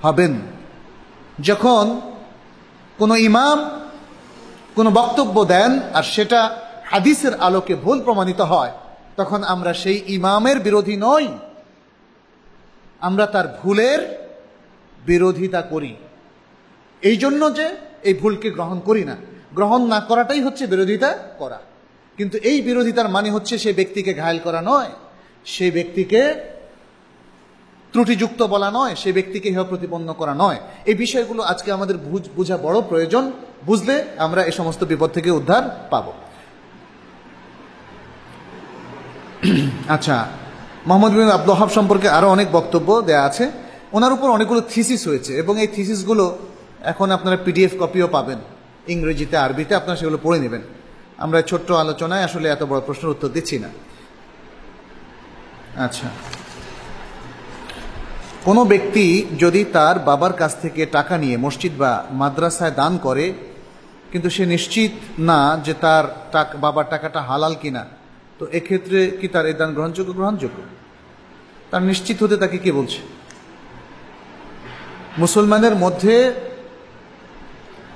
হবেন। যখন কোনো ইমাম কোনো বক্তব্য দেন আর সেটা হাদিসের আলোকে ভুল প্রমাণিত হয়, তখন আমরা সেই ইমামের বিরোধী নই, আমরা তার ভুলের বিরোধিতা করি। এই জন্য যে এই ভুলকে গ্রহণ করি না, গ্রহণ না করাটাই হচ্ছে বিরোধিতা করা। কিন্তু এই বিরোধিতার মানে হচ্ছে সেই ব্যক্তিকে ঘায়েল করা নয়, সেই ব্যক্তিকে ত্রুটিযুক্ত বলা নয়, সেই ব্যক্তিকে হেয় প্রতিপন্ন করা নয়। এই বিষয়গুলো আজকে আমাদের বোঝা বড় প্রয়োজন। বুঝলে আমরা এই সমস্ত বিপদ থেকে উদ্ধার পাব। আচ্ছা, মোহাম্মদ বিন আব্দুল ওয়াহাব সম্পর্কে আরো অনেক বক্তব্য দেয়া আছে। ওনার উপর অনেকগুলো থিসিস হয়েছে এবং এই থিসিসগুলো এখন আপনারা পিডিএফ কপিও পাবেন, ইংরেজিতে আরবিতে, আপনারা সেগুলো পড়ে নেবেন। আমরা ছোট্ট আলোচনায় আসলে এত বড় প্রশ্নের উত্তর দিচ্ছি না। আচ্ছা, কোনো ব্যক্তি যদি তার বাবার কাছ থেকে টাকা নিয়ে মসজিদ বা মাদ্রাসায় দান করে, কিন্তু সে নিশ্চিত না যে তার বাবার টাকাটা হালাল কিনা, তো এক্ষেত্রে কি তার এই দান গ্রহণযোগ্য? গ্রহণযোগ্য। তার নিশ্চিত হতে তাকে কে বলছে? মুসলমানের মধ্যে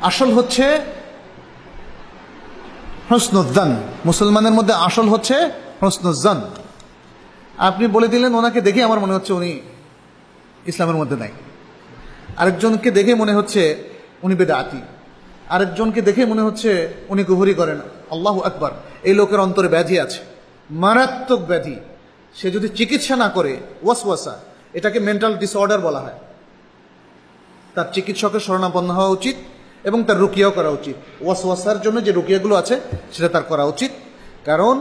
আসল হচ্ছে হুসনুজ্জান, মুসলমানের মধ্যে আসল হচ্ছে হুসনুজ্জান। আপনি বলে দিলেন ওনাকে দেখে আমার মনে হচ্ছে উনি ইসলামের মধ্যে নাই, আরেকজনকে দেখে মনে হচ্ছে উনি বেদাতি, আরেকজনকে দেখে মনে হচ্ছে উনি কুফরি করেন। আল্লাহু আকবার। এই লোকের অন্তরে ব্যাধি আছে, মারাত্মক ব্যাধি। সে যদি চিকিৎসা না করে, ওয়াসওয়াসা, এটাকে মেন্টাল ডিসঅর্ডার বলা হয়, তার চিকিৎসকের শরণাপন্ন হওয়া উচিত এবং তার রুকিয়াও করা উচিত। ওয়াসওয়াসার জন্য যে রুকিয়াগুলো আছে সেটা তার করা উচিত, কারণ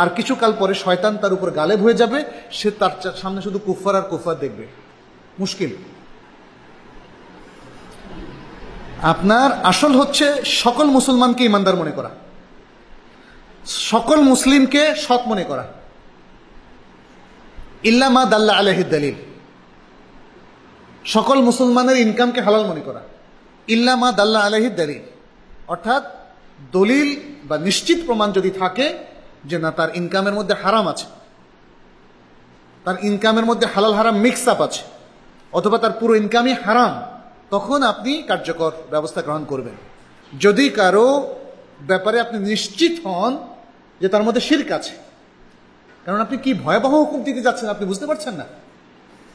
আর কিছু কাল পরে শয়তান তার উপর গালেব হয়ে যাবে, সে তার সামনে শুধু কুফার আর কুফার দেখবে। মুশকিল। আপনার আসল হচ্ছে সকল মুসলমানকে ইমানদার মনে করা, সকল মুসলিমকে সৎ মনে করা, ইল্লা মা দাল্লা আলাইহি দালিল। সকল মুসলমানের ইনকামকে হালাল মনে করা, ইল্লা মা দাল্লা আলাইহি দালিল, অর্থাৎ দলিল বা নিশ্চিত প্রমাণ যদি থাকে যে না তার ইনকামের মধ্যে হারাম আছে, তার ইনকামের মধ্যে হালাল হারাম মিক্স আপ আছে, অথবা তার পুরো ইনকামই হারাম, তখন আপনি কার্যকর ব্যবস্থা গ্রহণ করবেন। যদি কারো ব্যাপারে আপনি নিশ্চিত হন যে তার মধ্যে শিরক আছে, কারণ আপনি কি ভয়াবহ হুকুম দিতে যাচ্ছেন আপনি বুঝতে পারছেন না,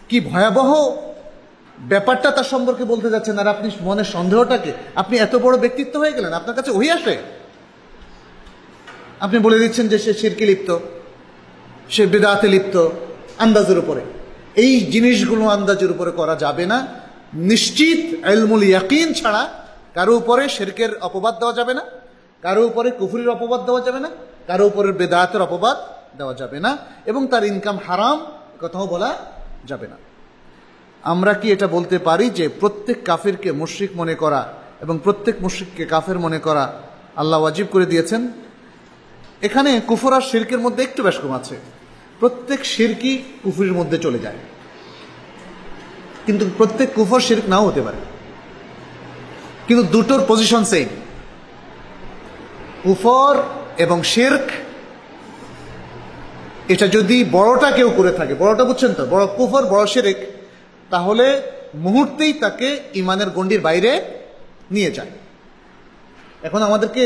কি ভয়াবহ ব্যাপারটা তার সম্পর্কে বলতে যাচ্ছেন, আর আপনি মনের সন্দেহটাকে, আপনি এত বড় ব্যক্তিত্ব হয়ে গেলেন, আপনার কাছে ওহী আসে, আপনি বলে দিচ্ছেন যে সে শিরকে লিপ্ত, সে বিদআতে লিপ্ত, আন্দাজের উপরে। এই জিনিসগুলো আন্দাজের উপরে করা যাবে না। নিশ্চিত ইলমুল ইয়াকিন ছাড়া কারো উপরে শিরকের অপবাদ দেওয়া যাবে না, কারো উপরে কুফরির অপবাদ দেওয়া যাবে না, কারো উপরে বিদআতের অপবাদ দেওয়া যাবে না, এবং তার ইনকাম হারাম কথাও বলা যাবে না। আমরা কি এটা বলতে পারি যে প্রত্যেক কাফিরকে মুশরিক মনে করা এবং প্রত্যেক মুশরিককে কাফের মনে করা আল্লাহ ওয়াজিব করে দিয়েছেন? এখানে কুফর আর শিরকের মধ্যে একটু বেশ কম আছে। প্রত্যেক শিরকি কুফরির মধ্যে চলে যায়, কিন্তু প্রত্যেক কুফর শিরক নাও হতে পারে, কিন্তু দুটোর পজিশন সেম। কুফর এবং শিরক এটা যদি বড়টা কেউ করে থাকে, বড়টা বুঝছেন তো, বড় কুফর বড় শিরক, তাহলে মুহূর্তেই তাকে ইমানের গণ্ডির বাইরে নিয়ে যায়। এখন আমাদেরকে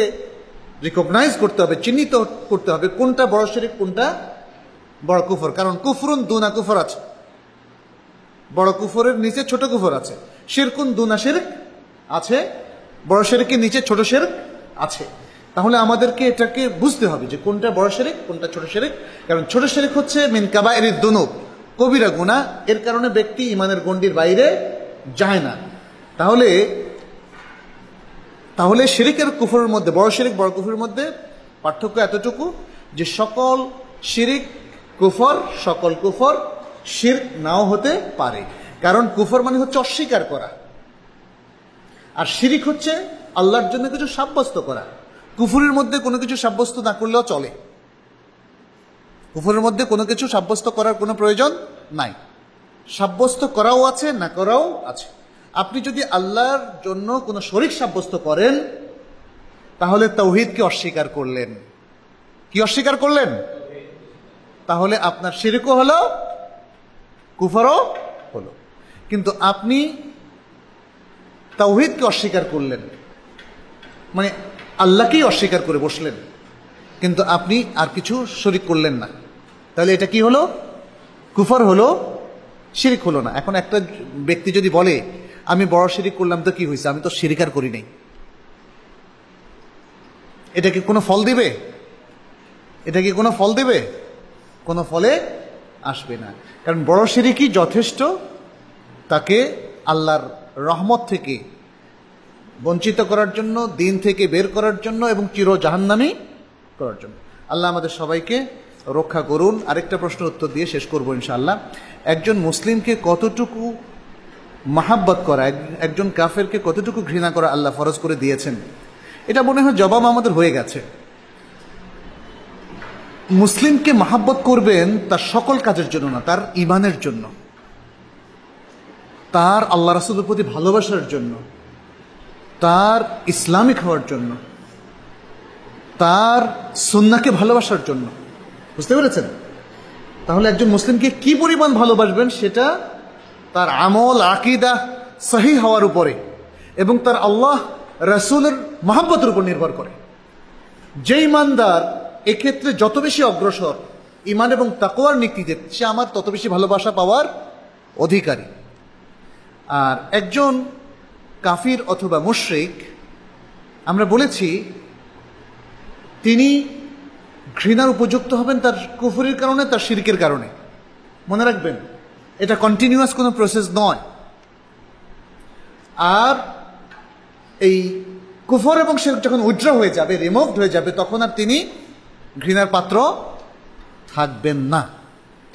রিকগনাইজ করতে হবে, চিহ্নিত করতে হবে কোনটা বড় শিরক কোনটা বড় কুফর। কারণ কুফরুন দুনা কুফর আছে, বড় কুফরের নিচে ছোট কুফর আছে। শিরকুন দুনা শিরক আছে, বড় শিরকের নিচে ছোট শিরক আছে। তাহলে আমাদেরকে এটাকে বুঝতে হবে যে কোনটা বড় শিরক কোনটা ছোট শিরক। কারণ ছোট শিরক হচ্ছে মিন কাবাইরিদ দুনুব, কবিরা গুনাহ, এর কারণে ব্যক্তি ইমানের গণ্ডির বাইরে যায় না। তাহলে শিরকের কুফরের মধ্যে, বড় শিরক বড় কুফরের মধ্যে পার্থক্য এতটুকু যে সকল শিরক কুফর, সকল কুফর শিরক নাও হতে পারে। কারণ কুফর মানে হচ্ছে অস্বীকার করা, আর শিরক হচ্ছে আল্লাহর জন্য কিছু সাব্যস্ত করা। কুফরের মধ্যে কোনো কিছু সাব্যস্ত না করলেও চলে, কুফরের মধ্যে কোনো কিছু সাব্যস্ত করার কোনো প্রয়োজন নাই, সাব্যস্ত করাও আছে না করাও আছে। আপনি যদি আল্লাহর জন্য কোনো শরীক সাব্যস্ত করেন তাহলে তাওহীদকে অস্বীকার করলেন। কি অস্বীকার করলেন? তাহলে আপনার শিরকও হলো কুফরও হলো। কিন্তু আপনি তাওহীদকে অস্বীকার করলেন, মানে আল্লাহকেই অস্বীকার করে বসলেন, কিন্তু আপনি আর কিছু শরীক করলেন না, তাহলে এটা কি হলো? কুফর হলো, শিরিক হলো না। এখন একটা ব্যক্তি যদি বলে আমি বড় শিরিক করলাম তো কি হয়েছে, আমি তো শিরিক আর করি নাই, এটা কি কোনো ফল দিবে? এটা কি কোনো ফল দিবে? কোনো ফলে আসবে না। কারণ বড় শিরিকই যথেষ্ট তাকে আল্লাহর রহমত থেকে বঞ্চিত করার জন্য, দিন থেকে বের করার জন্য এবং চির জাহান্নামী করার জন্য। আল্লাহ আমাদের সবাইকে রক্ষা করুন। আরেকটা প্রশ্নের উত্তর দিয়ে শেষ করবো ইনশাআল্লাহ। একজন মুসলিমকে কতটুকু মাহাব্বত করা, একজন কাফেরকে কতটুকু ঘৃণা করা আল্লাহ ফরজ করে দিয়েছেন, এটা মনে হয় জবাব আমাদের হয়ে গেছে। মুসলিমকে মাহাব্বত করবেন তার সকল কাজের জন্য না, তার ঈমানের জন্য, তার আল্লাহ রাসূলের প্রতি ভালোবাসার জন্য, তার ইসলামিক হওয়ার জন্য, তার সুন্নাহকে ভালোবাসার জন্য। বুঝতে পেরেছেন? তাহলে একজন মুসলিমকে কি পরিমাণ ভালোবাসবেন সেটা তার আমল আকীদা সহিহ হওয়ার উপরে এবং তার আল্লাহ রাসূলের মহব্বতের উপর নির্ভর করে। যে ইমানদার এক্ষেত্রে যত বেশি অগ্রসর ইমান এবং তাকওয়ার নীতিতে, সে আমার তত বেশি ভালোবাসা পাওয়ার অধিকারী। আর একজন কাফির অথবা মুশরিক, আমরা বলেছি তিনি ঘৃণার উপযুক্ত হবেন তার কুফরির কারণে, তার শিরকের কারণে। মনে রাখবেন, এটা কন্টিনিউয়াস কোনো প্রসেস নয়। আর এই কুফর এবং শিরক যখন উইথড্র হয়ে যাবে, রিমুভড হয়ে যাবে, তখন আর তিনি ঘৃণার পাত্র থাকবেন না।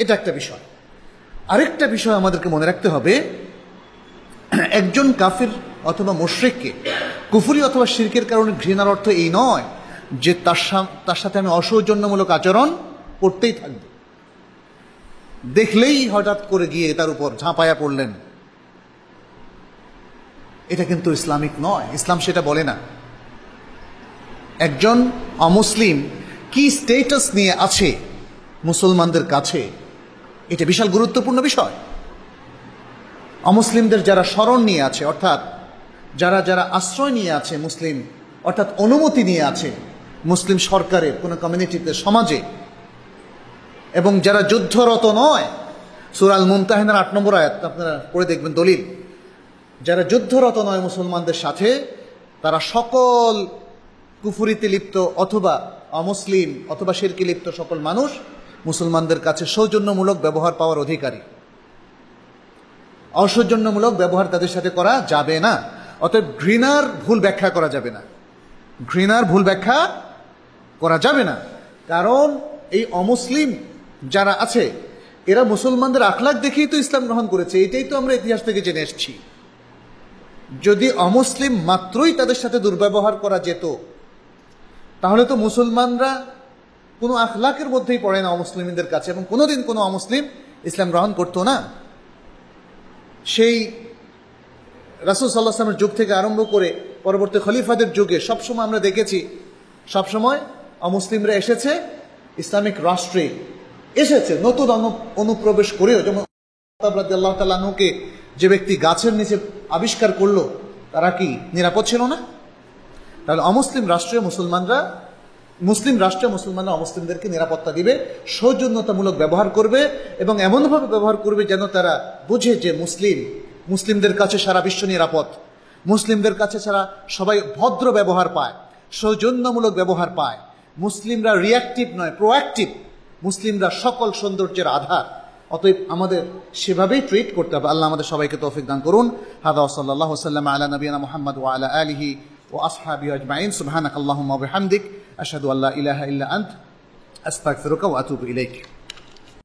এটা একটা বিষয়। আরেকটা বিষয় আমাদেরকে মনে রাখতে হবে, একজন কাফির অথবা মুশরিককে কুফরি অথবা শিরকের কারণে ঘৃণার অর্থ এই নয় যে তার সাথে আমি অসৌজন্যমূলক আচরণ করতেই থাকব, দেখলেই হঠাৎ করে গিয়ে তার উপর ঝাঁপায়া পড়লেন। এটা কিন্তু ইসলামিক নয়, ইসলাম সেটা বলে না। একজন অমুসলিম কি স্টেটাস নিয়ে আছে মুসলমানদের কাছে, এটা বিশাল গুরুত্বপূর্ণ বিষয়। অমুসলিমদের যারা শরণ নিয়ে আছে, অর্থাৎ যারা যারা আশ্রয় নিয়ে আছে মুসলিম, অর্থাৎ অনুমতি নিয়ে আছে মুসলিম সরকারের কোনো কমিউনিটিতে, সমাজে, এবং যারা যুদ্ধরত নয়, সূরা আল মুমতাহিনার 8 নম্বর আয়াত আপনারা পড়ে দেখবেন, দলিল যারা যুদ্ধরত নয় মুসলমানদের সাথে, তারা সকল কুফরিতে লিপ্ত অথবা অমুসলিম অথবা শিরকে লিপ্ত সকল মানুষ মুসলমানদের কাছে সৌজন্যমূলক ব্যবহার পাওয়ার অধিকারী। অসৌজন্যমূলক ব্যবহার তাদের সাথে করা যাবে না। অতএব ঘৃণার ভুল ব্যাখ্যা করা যাবে না, ঘৃণার ভুল ব্যাখ্যা করা যাবে না। কারণ এই অমুসলিম যারা আছে এরা মুসলমানদের আখলাক দেখেই তো ইসলাম গ্রহণ করেছে, এটাই তো আমরা ইতিহাস থেকে জেনে এসেছি। যদি অমুসলিম মাত্রই তাদের সাথে দুর্ব্যবহার করা যেত, তাহলে তো মুসলমানরা কোনো আখলাকের মধ্যেই পড়ে না অমুসলিমদের কাছে, এবং কোনোদিন কোনো অমুসলিম ইসলাম গ্রহণ করতো না। সেই রাসূল সাল্লাল্লাহু আলাইহি ওয়াসাল্লামের যুগ থেকে আরম্ভ করে পরবর্তী খলিফাদের যুগে সবসময় আমরা দেখেছি, সবসময় অমুসলিমরা এসেছে ইসলামিক রাষ্ট্রে, এসেছে নতুন অনুপ্রবেশ করেও। যেমন রাদিয়াল্লাহু তাআলা আনহুকে যে ব্যক্তি গাছের নিচে আবিষ্কার করলো, তারা কি নিরাপদ ছিল না? তাহলে মুসলিম রাষ্ট্রে মুসলমানরা অমুসলিমদেরকে নিরাপত্তা দিবে, সৌজন্যতামূলক ব্যবহার করবে এবং এমনভাবে ব্যবহার করবে যেন তারা বুঝে যে মুসলিমদের কাছে সারা বিশ্ব নিরাপদ, মুসলিমদের কাছে সারা সবাই ভদ্র ব্যবহার পায়, সৌজন্যমূলক ব্যবহার পায়। মুসলিমরা রিয়াক্টিভ নয়, প্রোঅ্যাক্টিভ। মুসলিমরা সকল সৌন্দর্যের আধার। অতএব আমাদের সেভাবেই ট্রিট করতে হবে। আল্লাহ আমাদের সবাইকে তৌফিক দান করুন। হাদা ওয়া সাল্লাল্লাহু ওয়াসাল্লাম আলা নবিয়িনা মুহাম্মদ ওয়া আলা আলিহি ওয়া আসহাবিহি আজমাইন। সুবহানাকাল্লাহুম্মা ওয়া বিহামদিক আশহাদু আল্লা ইলাহা ইল্লা আনতা আস্তাগফিরুকা ওয়া আতুবু ইলাইক।